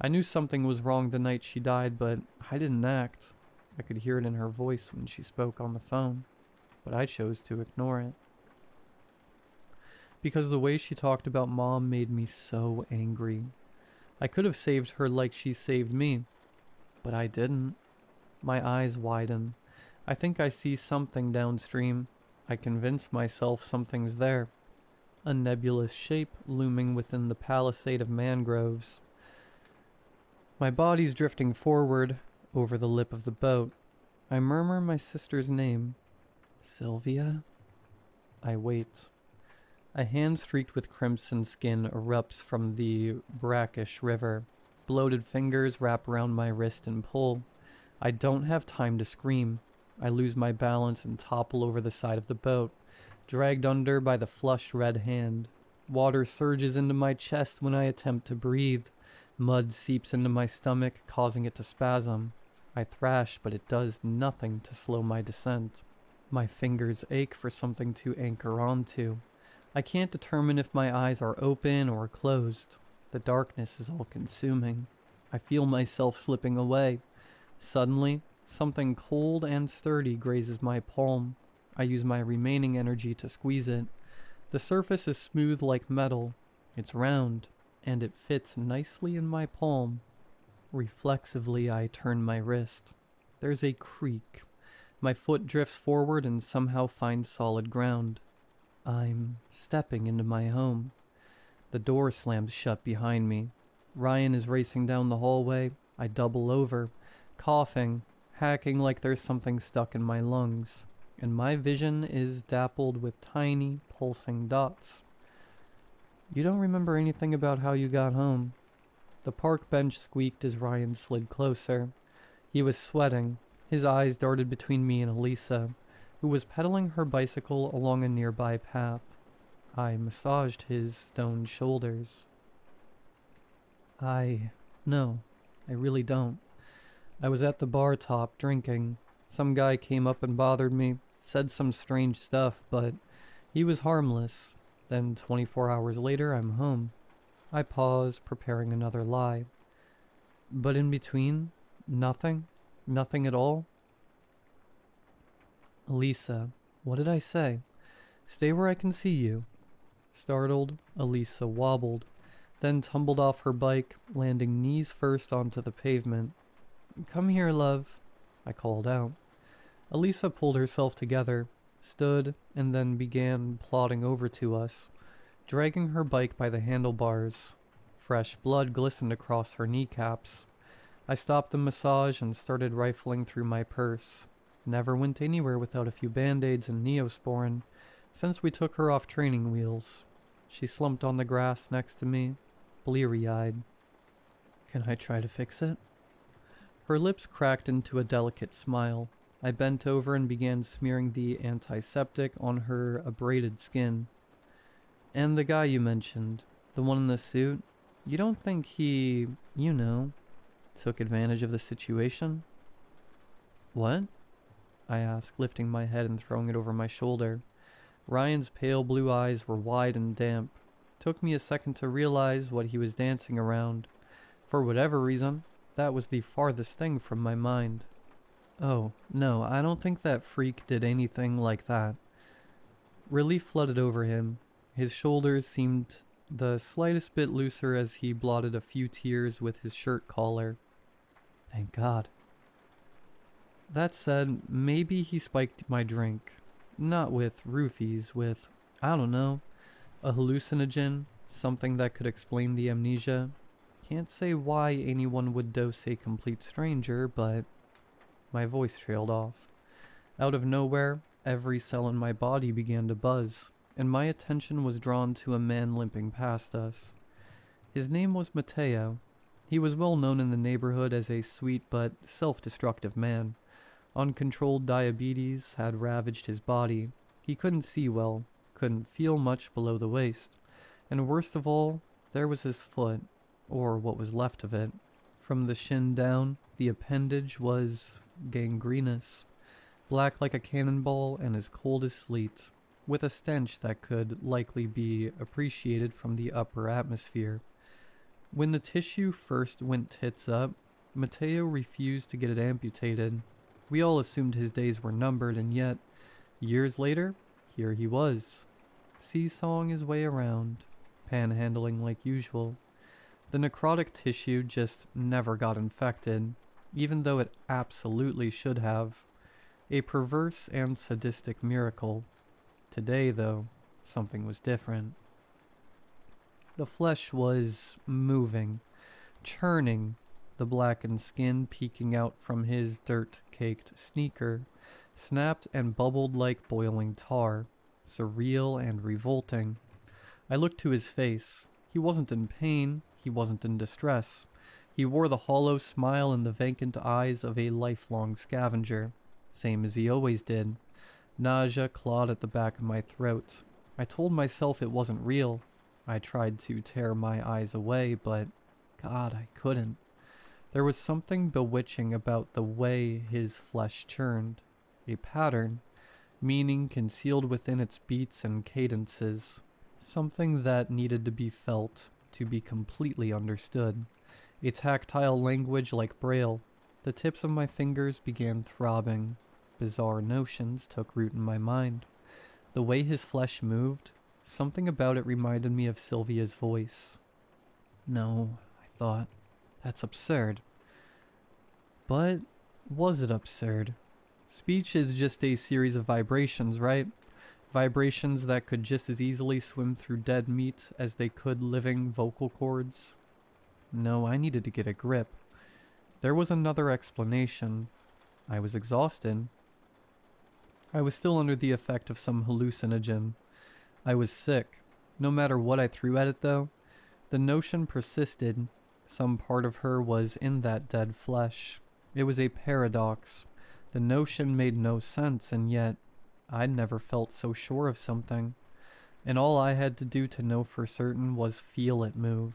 I knew something was wrong the night she died, but I didn't act. I could hear it in her voice when she spoke on the phone, but I chose to ignore it. Because the way she talked about Mom made me so angry. I could have saved her like she saved me, but I didn't. My eyes widen. I think I see something downstream. I convince myself something's there. A nebulous shape looming within the palisade of mangroves. My body's drifting forward, over the lip of the boat. I murmur my sister's name. "Sylvia?" I wait. A hand streaked with crimson skin erupts from the brackish river. Bloated fingers wrap around my wrist and pull. I don't have time to scream. I lose my balance and topple over the side of the boat, dragged under by the flushed red hand. Water surges into my chest when I attempt to breathe. Mud seeps into my stomach, causing it to spasm. I thrash, but it does nothing to slow my descent. My fingers ache for something to anchor onto. I can't determine if my eyes are open or closed. The darkness is all-consuming. I feel myself slipping away. Suddenly, something cold and sturdy grazes my palm. I use my remaining energy to squeeze it. The surface is smooth like metal. It's round, and it fits nicely in my palm. Reflexively, I turn my wrist. There's a creak. My foot drifts forward and somehow finds solid ground. I'm stepping into my home. The door slams shut behind me. Ryan is racing down the hallway. I double over, coughing, hacking like there's something stuck in my lungs, and my vision is dappled with tiny, pulsing dots. "You don't remember anything about how you got home?" The park bench squeaked as Ryan slid closer. He was sweating. His eyes darted between me and Elisa, who was pedaling her bicycle along a nearby path. I massaged his stone shoulders. No, I really don't. I was at the bar top drinking. Some guy came up and bothered me, said some strange stuff, but he was harmless. Then 24 hours later, I'm home. I pause, preparing another lie. But in between, nothing? Nothing at all? "Elisa, what did I say? Stay where I can see you." Startled, Elisa wobbled, then tumbled off her bike, landing knees first onto the pavement. "Come here, love," I called out. Elisa pulled herself together, stood, and then began plodding over to us, dragging her bike by the handlebars. Fresh blood glistened across her kneecaps. I stopped the massage and started rifling through my purse. Never went anywhere without a few band-aids and Neosporin, since we took her off training wheels. She slumped on the grass next to me, bleary-eyed. "Can I try to fix it?" Her lips cracked into a delicate smile. I bent over and began smearing the antiseptic on her abraded skin. "And the guy you mentioned, the one in the suit, you don't think he, took advantage of the situation?" "What?" I asked, lifting my head and throwing it over my shoulder. Ryan's pale blue eyes were wide and damp. Took me a second to realize what he was dancing around. For whatever reason, that was the farthest thing from my mind. "Oh, no, I don't think that freak did anything like that." Relief flooded over him. His shoulders seemed the slightest bit looser as he blotted a few tears with his shirt collar. "Thank God." That said, maybe he spiked my drink. Not with roofies, with, I don't know, a hallucinogen, something that could explain the amnesia. Can't say why anyone would dose a complete stranger, but my voice trailed off. Out of nowhere, every cell in my body began to buzz, and my attention was drawn to a man limping past us. His name was Mateo. He was well known in the neighborhood as a sweet but self-destructive man. Uncontrolled diabetes had ravaged his body. He couldn't see well, couldn't feel much below the waist, and worst of all, there was his foot, or what was left of it. From the shin down, the appendage was gangrenous, black like a cannonball and as cold as sleet, with a stench that could likely be appreciated from the upper atmosphere. When the tissue first went tits up, Mateo refused to get it amputated. We all assumed his days were numbered, and yet, years later, here he was, seesawing his way around, panhandling like usual. The necrotic tissue just never got infected, even though it absolutely should have. A perverse and sadistic miracle. Today, though, something was different. The flesh was moving, churning, the blackened skin peeking out from his dirt-caked sneaker, snapped and bubbled like boiling tar, surreal and revolting. I looked to his face. He wasn't in pain, he wasn't in distress. He wore the hollow smile and the vacant eyes of a lifelong scavenger, same as he always did. Nausea clawed at the back of my throat. I told myself it wasn't real. I tried to tear my eyes away, but God, I couldn't. There was something bewitching about the way his flesh churned. A pattern, meaning concealed within its beats and cadences. Something that needed to be felt, to be completely understood. A tactile language like Braille. The tips of my fingers began throbbing. Bizarre notions took root in my mind. The way his flesh moved, something about it reminded me of Sylvia's voice. No, I thought, that's absurd. But was it absurd? Speech is just a series of vibrations, right? Vibrations that could just as easily swim through dead meat as they could living vocal cords. No, I needed to get a grip. There was another explanation. I was exhausted. I was still under the effect of some hallucinogen. I was sick. No matter what I threw at it, though, the notion persisted. Some part of her was in that dead flesh. It was a paradox. The notion made no sense, and yet I'd never felt so sure of something. And all I had to do to know for certain was feel it move.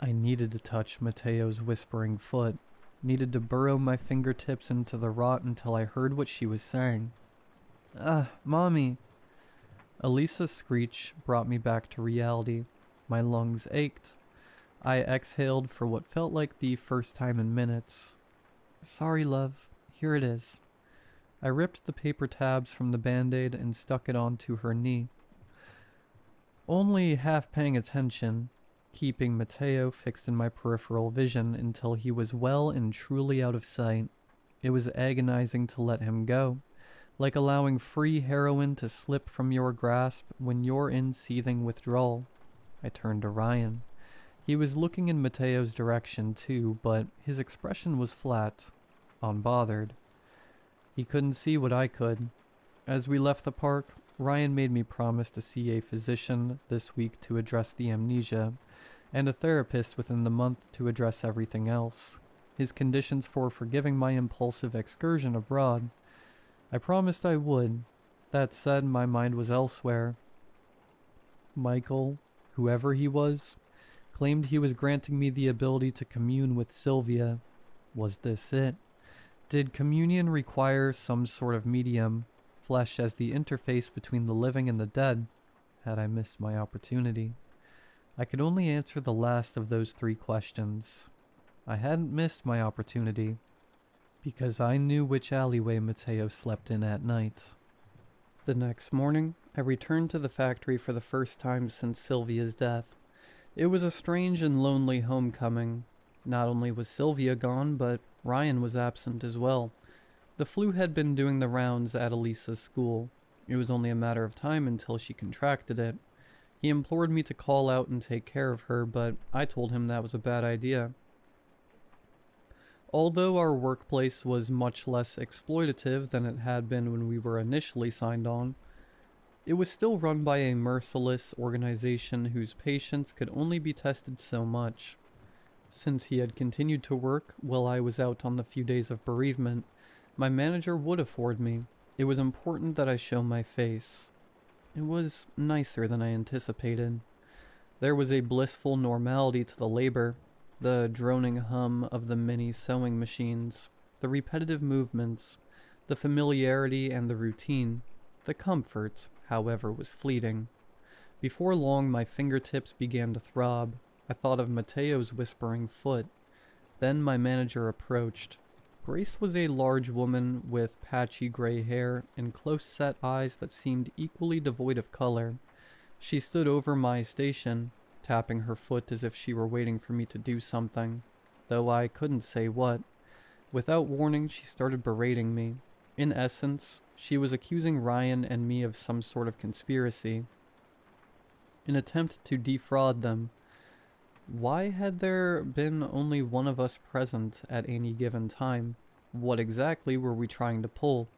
I needed to touch Mateo's whispering foot. Needed to burrow my fingertips into the rot until I heard what she was saying. Mommy. Elisa's screech brought me back to reality. My lungs ached. I exhaled for what felt like the first time in minutes. Sorry, love. Here it is. I ripped the paper tabs from the Band-Aid and stuck it onto her knee. Only half paying attention, keeping Mateo fixed in my peripheral vision until he was well and truly out of sight. It was agonizing to let him go, like allowing free heroin to slip from your grasp when you're in seething withdrawal. I turned to Ryan. He was looking in Mateo's direction too, but his expression was flat, unbothered. He couldn't see what I could. As we left the park, Ryan made me promise to see a physician this week to address the amnesia, and a therapist within the month to address everything else. His conditions for forgiving my impulsive excursion abroad. I promised I would. That said, my mind was elsewhere. Michael, whoever he was, claimed he was granting me the ability to commune with Sylvia. Was this it? Did communion require some sort of medium, flesh as the interface between the living and the dead? Had I missed my opportunity? I could only answer the last of those three questions. I hadn't missed my opportunity, because I knew which alleyway Mateo slept in at night. The next morning, I returned to the factory for the first time since Sylvia's death. It was a strange and lonely homecoming. Not only was Sylvia gone, but Ryan was absent as well. The flu had been doing the rounds at Elisa's school. It was only a matter of time until she contracted it. He implored me to call out and take care of her, but I told him that was a bad idea. Although our workplace was much less exploitative than it had been when we were initially signed on, it was still run by a merciless organization whose patience could only be tested so much. Since he had continued to work while I was out on the few days of bereavement, my manager would afford me. It was important that I show my face. It was nicer than I anticipated. There was a blissful normality to the labor, the droning hum of the many sewing machines, the repetitive movements, the familiarity and the routine. The comfort, however, was fleeting. Before long, my fingertips began to throb. I thought of Mateo's whispering foot. Then my manager approached. Grace was a large woman with patchy gray hair and close-set eyes that seemed equally devoid of color. She stood over my station, tapping her foot as if she were waiting for me to do something, though I couldn't say what. Without warning, she started berating me. In essence, she was accusing Ryan and me of some sort of conspiracy, an attempt to defraud them. Why had there been only one of us present at any given time? What exactly were we trying to pull?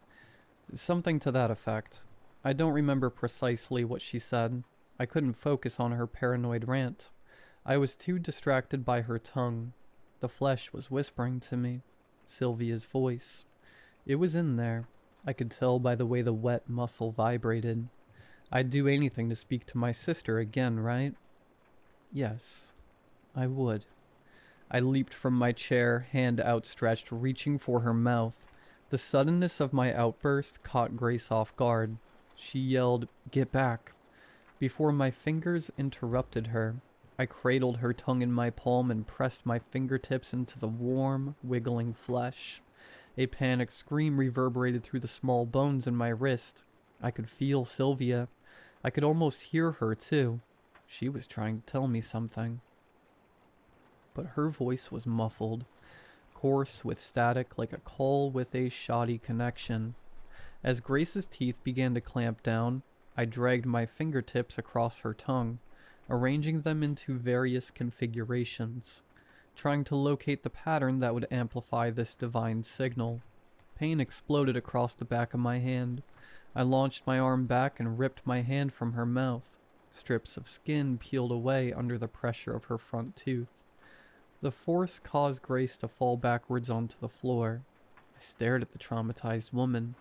Something to that effect. I don't remember precisely what she said. I couldn't focus on her paranoid rant. I was too distracted by her tongue. The flesh was whispering to me. Sylvia's voice. It was in there. I could tell by the way the wet muscle vibrated. I'd do anything to speak to my sister again, right? Yes. I would. I leaped from my chair, hand outstretched, reaching for her mouth. The suddenness of my outburst caught Grace off guard. She yelled, "Get back!" Before my fingers interrupted her, I cradled her tongue in my palm and pressed my fingertips into the warm, wiggling flesh. A panicked scream reverberated through the small bones in my wrist. I could feel Sylvia. I could almost hear her, too. She was trying to tell me something. But her voice was muffled, coarse with static like a call with a shoddy connection. As Grace's teeth began to clamp down, I dragged my fingertips across her tongue, arranging them into various configurations, trying to locate the pattern that would amplify this divine signal. Pain exploded across the back of my hand. I launched my arm back and ripped my hand from her mouth. Strips of skin peeled away under the pressure of her front tooth. The force caused Grace to fall backwards onto the floor. I stared at the traumatized woman.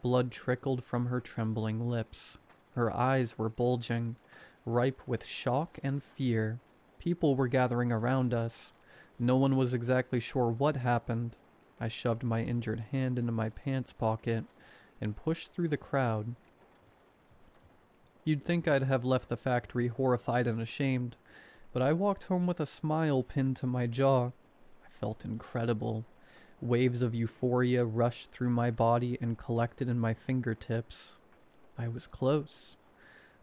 Blood trickled from her trembling lips. Her eyes were bulging, ripe with shock and fear. People were gathering around us. No one was exactly sure what happened. I shoved my injured hand into my pants pocket and pushed through the crowd. You'd think I'd have left the factory horrified and ashamed, but I walked home with a smile pinned to my jaw. I felt incredible. Waves of euphoria rushed through my body and collected in my fingertips. I was close.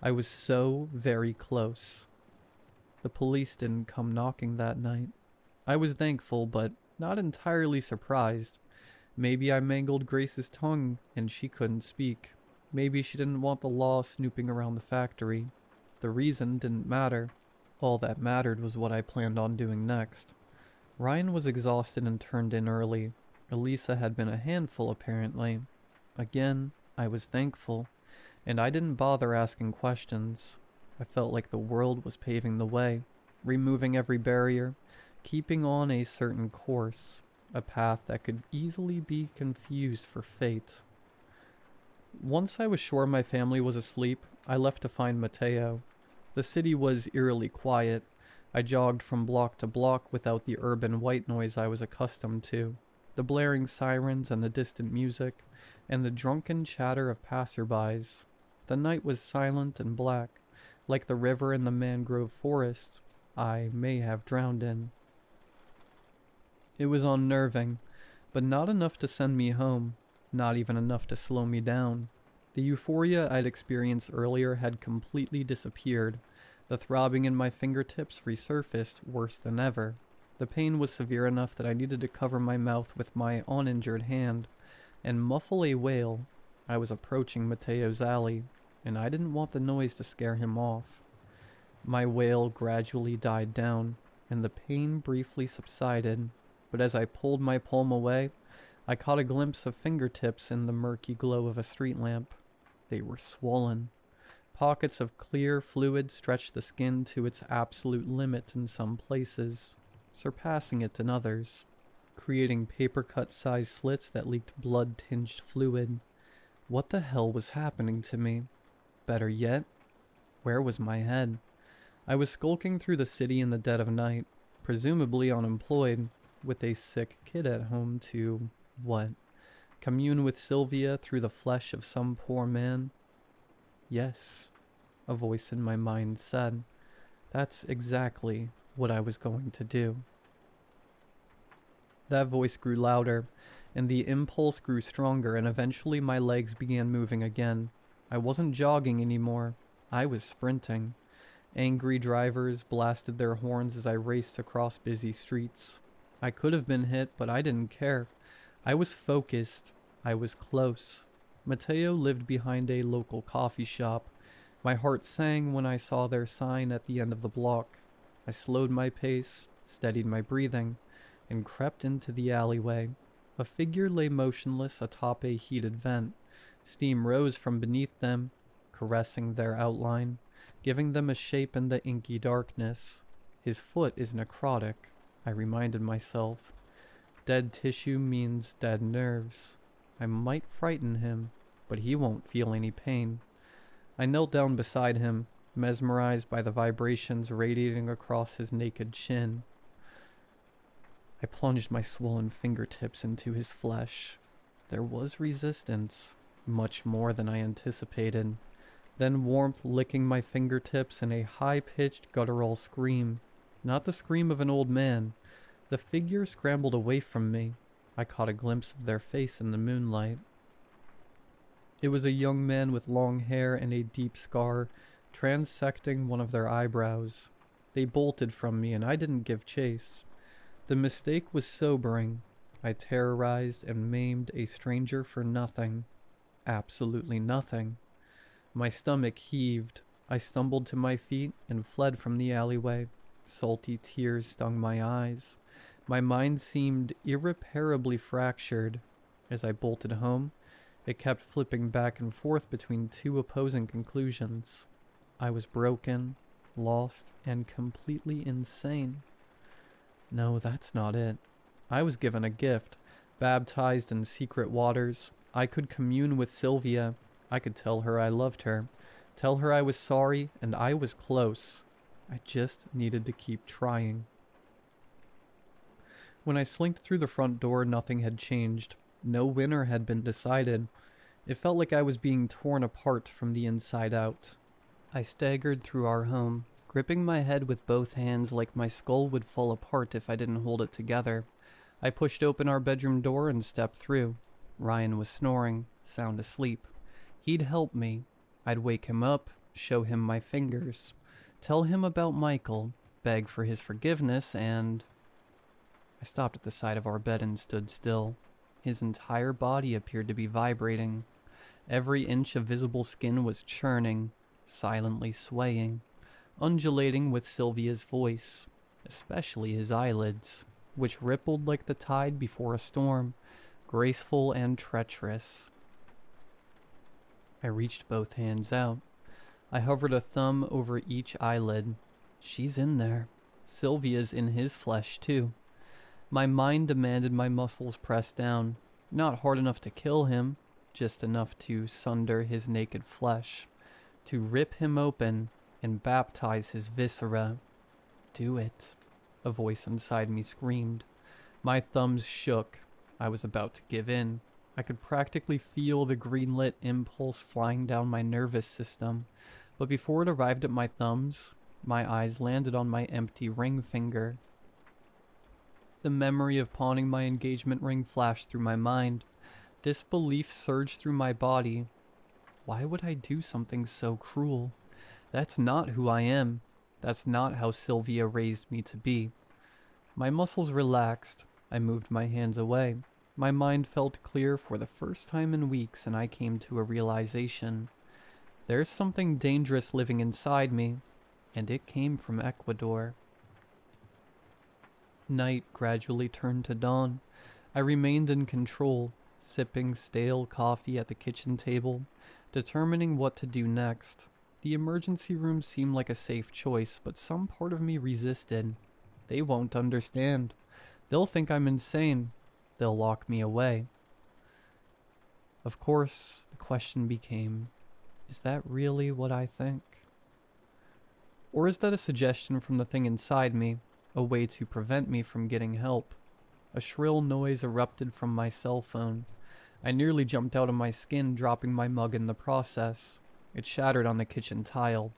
I was so very close. The police didn't come knocking that night. I was thankful, but not entirely surprised. Maybe I mangled Grace's tongue and she couldn't speak. Maybe she didn't want the law snooping around the factory. The reason didn't matter. All that mattered was what I planned on doing next. Ryan was exhausted and turned in early. Elisa had been a handful, apparently. Again, I was thankful, and I didn't bother asking questions. I felt like the world was paving the way, removing every barrier, keeping on a certain course, a path that could easily be confused for fate. Once I was sure my family was asleep, I left to find Mateo. The city was eerily quiet. I jogged from block to block without the urban white noise I was accustomed to, the blaring sirens and the distant music, and the drunken chatter of passerbys. The night was silent and black, like the river in the mangrove forest I may have drowned in. It was unnerving, but not enough to send me home, not even enough to slow me down. The euphoria I'd experienced earlier had completely disappeared. The throbbing in my fingertips resurfaced worse than ever. The pain was severe enough that I needed to cover my mouth with my uninjured hand. and muffle a wail. I was approaching Mateo's alley, and I didn't want the noise to scare him off. My wail gradually died down, and the pain briefly subsided, but as I pulled my palm away, I caught a glimpse of fingertips in the murky glow of a street lamp. They were swollen. Pockets of clear fluid stretched the skin to its absolute limit in some places, surpassing it in others, creating paper-cut-sized slits that leaked blood-tinged fluid. What the hell was happening to me? Better yet, where was my head? I was skulking through the city in the dead of night, presumably unemployed, with a sick kid at home to, what, commune with Sylvia through the flesh of some poor man? Yes, a voice in my mind said. That's exactly what I was going to do. That voice grew louder, and the impulse grew stronger, and eventually my legs began moving again. I wasn't jogging anymore. I was sprinting. Angry drivers blasted their horns as I raced across busy streets. I could have been hit, but I didn't care. I was focused. I was close. Mateo lived behind a local coffee shop. My heart sang when I saw their sign at the end of the block. I slowed my pace, steadied my breathing, and crept into the alleyway. A figure lay motionless atop a heated vent. Steam rose from beneath them, caressing their outline, giving them a shape in the inky darkness. His foot is necrotic, I reminded myself. Dead tissue means dead nerves. I might frighten him, but he won't feel any pain. I knelt down beside him, mesmerized by the vibrations radiating across his naked chin. I plunged my swollen fingertips into his flesh. There was resistance, much more than I anticipated. Then warmth licking my fingertips and a high-pitched guttural scream. Not the scream of an old man. The figure scrambled away from me. I caught a glimpse of their face in the moonlight. It was a young man with long hair and a deep scar transecting one of their eyebrows. They bolted from me, and I didn't give chase. The mistake was sobering. I terrorized and maimed a stranger for nothing. Absolutely nothing. My stomach heaved. I stumbled to my feet and fled from the alleyway. Salty tears stung my eyes. My mind seemed irreparably fractured. As I bolted home, it kept flipping back and forth between two opposing conclusions. I was broken, lost, and completely insane. No, that's not it. I was given a gift, baptized in secret waters. I could commune with Sylvia. I could tell her I loved her, tell her I was sorry, and I was close. I just needed to keep trying. When I slinked through the front door, nothing had changed. No winner had been decided. It felt like I was being torn apart from the inside out. I staggered through our home, gripping my head with both hands like my skull would fall apart if I didn't hold it together. I pushed open our bedroom door and stepped through. Ryan was snoring, sound asleep. He'd help me. I'd wake him up, show him my fingers, tell him about Michael, beg for his forgiveness, and... I stopped at the side of our bed and stood still. His entire body appeared to be vibrating. Every inch of visible skin was churning, silently swaying, undulating with Sylvia's voice, especially his eyelids, which rippled like the tide before a storm, graceful and treacherous. I reached both hands out. I hovered a thumb over each eyelid. She's in there. Sylvia's in his flesh, too. My mind demanded my muscles press down, not hard enough to kill him, just enough to sunder his naked flesh, to rip him open and baptize his viscera. Do it, a voice inside me screamed. My thumbs shook. I was about to give in. I could practically feel the green-lit impulse flying down my nervous system, but before it arrived at my thumbs, my eyes landed on my empty ring finger. The memory of pawning my engagement ring flashed through my mind. Disbelief surged through my body. Why would I do something so cruel? That's not who I am. That's not how Sylvia raised me to be. My muscles relaxed. I moved my hands away. My mind felt clear for the first time in weeks, and I came to a realization. There's something dangerous living inside me, and it came from Ecuador. Night gradually turned to dawn. I remained in control, sipping stale coffee at the kitchen table, determining what to do next. The emergency room seemed like a safe choice, but some part of me resisted. They won't understand. They'll think I'm insane. They'll lock me away. Of course, the question became, is that really what I think? Or is that a suggestion from the thing inside me, a way to prevent me from getting help? A shrill noise erupted from my cell phone. I nearly jumped out of my skin, dropping my mug in the process. It shattered on the kitchen tile,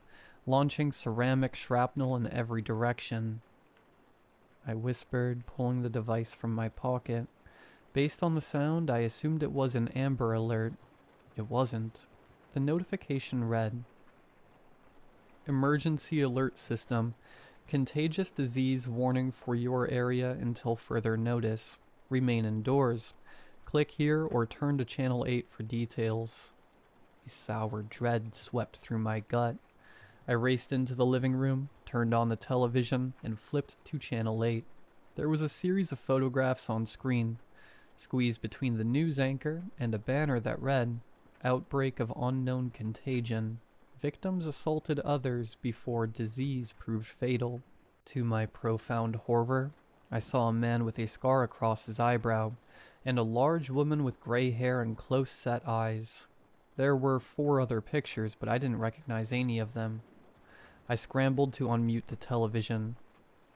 launching ceramic shrapnel in every direction. I whispered, pulling the device from my pocket. Based on the sound, I assumed it was an Amber Alert. It wasn't. The notification read, Emergency Alert System. Contagious disease warning for your area until further notice. Remain indoors. Click here or turn to Channel 8 for details. A sour dread swept through my gut. I raced into the living room, turned on the television, and flipped to Channel 8. There was a series of photographs on screen, squeezed between the news anchor and a banner that read, Outbreak of Unknown Contagion. Victims assaulted others before disease proved fatal. To my profound horror, I saw a man with a scar across his eyebrow, and a large woman with gray hair and close-set eyes. There were 4 other pictures, but I didn't recognize any of them. I scrambled to unmute the television.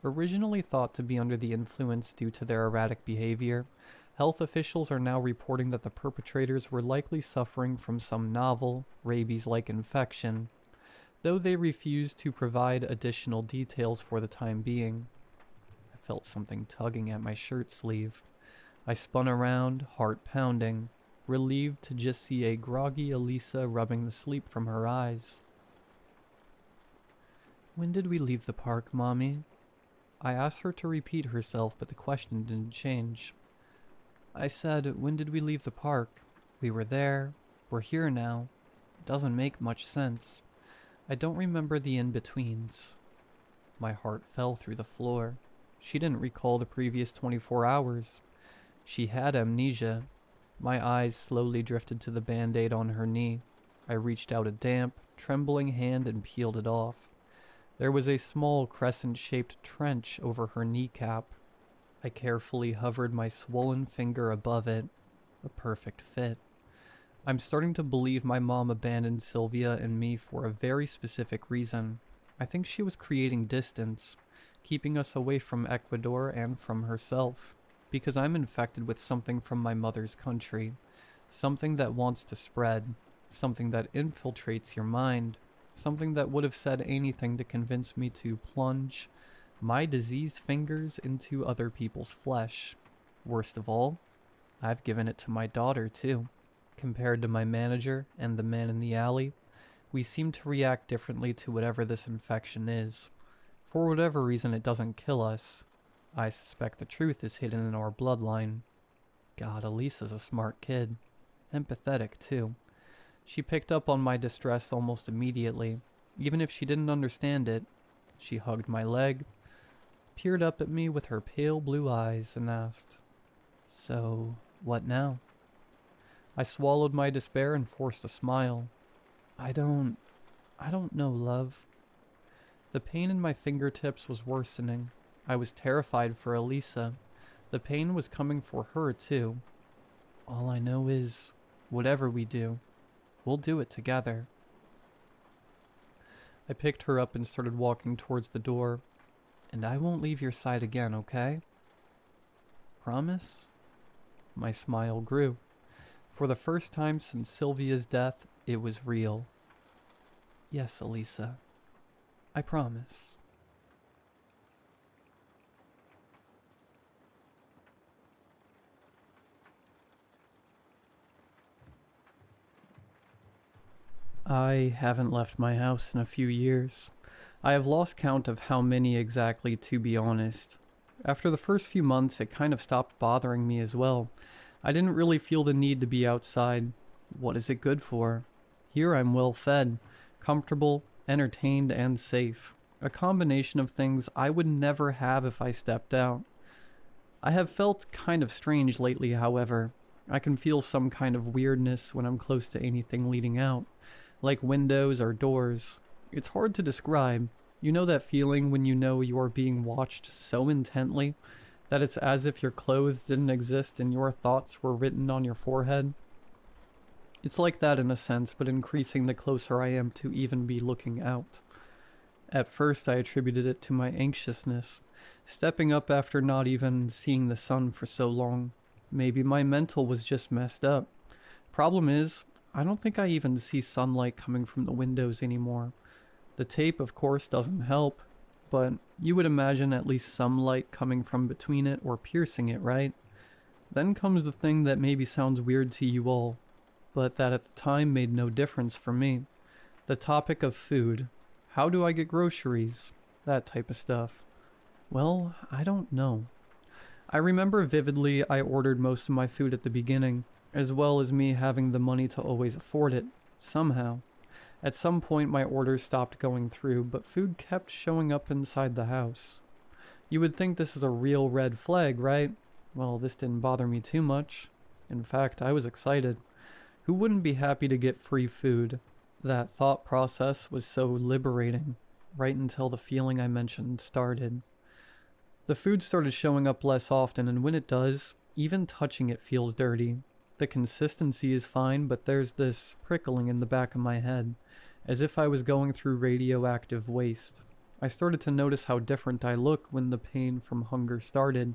Originally thought to be under the influence due to their erratic behavior, health officials are now reporting that the perpetrators were likely suffering from some novel, rabies-like infection, though they refused to provide additional details for the time being. I felt something tugging at my shirt sleeve. I spun around, heart pounding, relieved to just see a groggy Elisa rubbing the sleep from her eyes. When did we leave the park, Mommy? I asked her to repeat herself, but the question didn't change. I said, when did we leave the park? We were there. We're here now. It doesn't make much sense. I don't remember the in-betweens. My heart fell through the floor. She didn't recall the previous 24 hours. She had amnesia. My eyes slowly drifted to the Band-Aid on her knee. I reached out a damp, trembling hand and peeled it off. There was a small crescent-shaped trench over her kneecap. I carefully hovered my swollen finger above it. A perfect fit. I'm starting to believe my mom abandoned Sylvia and me for a very specific reason. I think she was creating distance, keeping us away from Ecuador and from herself, because I'm infected with something from my mother's country, something that wants to spread, something that infiltrates your mind, something that would have said anything to convince me to plunge my diseased fingers into other people's flesh. Worst of all, I've given it to my daughter too. Compared to my manager and the man in the alley, we seem to react differently to whatever this infection is. For whatever reason, it doesn't kill us. I suspect the truth is hidden in our bloodline. God, Elisa's a smart kid. Empathetic too. She picked up on my distress almost immediately. Even if she didn't understand it, she hugged my leg, peered up at me with her pale blue eyes, and asked, So, what now? I swallowed my despair and forced a smile. I don't know, love. The pain in my fingertips was worsening. I was terrified for Elisa. The pain was coming for her, too. All I know is, whatever we do, we'll do it together. I picked her up and started walking towards the door. And I won't leave your side again, okay? Promise? My smile grew. For the first time since Sylvia's death, it was real. Yes, Elisa. I promise. I haven't left my house in a few years. I have lost count of how many exactly, to be honest. After the first few months, it kind of stopped bothering me as well. I didn't really feel the need to be outside. What is it good for? Here I'm well fed, comfortable, entertained, and safe. A combination of things I would never have if I stepped out. I have felt kind of strange lately, however. I can feel some kind of weirdness when I'm close to anything leading out, like windows or doors. It's hard to describe. You know that feeling when you know you are being watched so intently that it's as if your clothes didn't exist and your thoughts were written on your forehead? It's like that in a sense, but increasing the closer I am to even be looking out. At first I attributed it to my anxiousness, stepping up after not even seeing the sun for so long. Maybe my mental was just messed up. Problem is, I don't think I even see sunlight coming from the windows anymore. The tape, of course, doesn't help, but you would imagine at least some light coming from between it or piercing it, right? Then comes the thing that maybe sounds weird to you all, but that at the time made no difference for me. The topic of food. How do I get groceries? That type of stuff. Well, I don't know. I remember vividly I ordered most of my food at the beginning, as well as me having the money to always afford it, somehow. At some point my orders stopped going through, but food kept showing up inside the house. You would think this is a real red flag, right? Well, this didn't bother me too much. In fact, I was excited. Who wouldn't be happy to get free food? That thought process was so liberating, right until the feeling I mentioned started. The food started showing up less often, and when it does, even touching it feels dirty. The consistency is fine, but there's this prickling in the back of my head, as if I was going through radioactive waste. I started to notice how different I look when the pain from hunger started.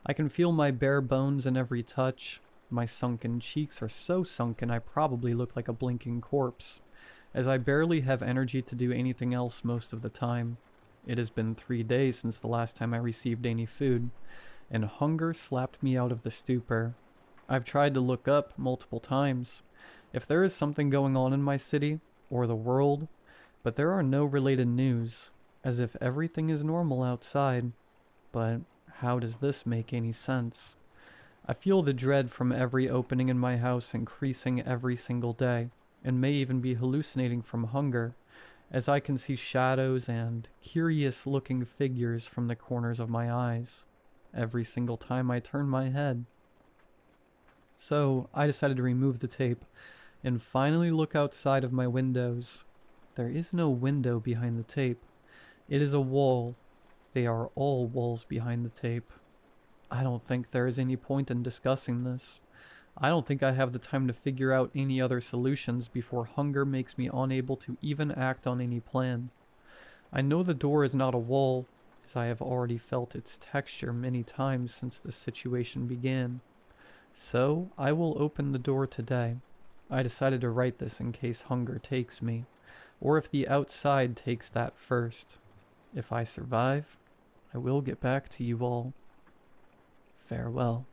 I can feel my bare bones in every touch. My sunken cheeks are so sunken I probably look like a blinking corpse, as I barely have energy to do anything else most of the time. It has been 3 days since the last time I received any food, and hunger slapped me out of the stupor. I've tried to look up multiple times if there is something going on in my city or the world, but there are no related news, as if everything is normal outside. But how does this make any sense? I feel the dread from every opening in my house increasing every single day, and may even be hallucinating from hunger, as I can see shadows and curious-looking figures from the corners of my eyes, every single time I turn my head. So, I decided to remove the tape, and finally look outside of my windows. There is no window behind the tape. It is a wall. They are all walls behind the tape. I don't think there is any point in discussing this. I don't think I have the time to figure out any other solutions before hunger makes me unable to even act on any plan. I know the door is not a wall, as I have already felt its texture many times since this situation began. So, I will open the door today. I decided to write this in case hunger takes me, or if the outside takes that first. If I survive, I will get back to you all. Farewell.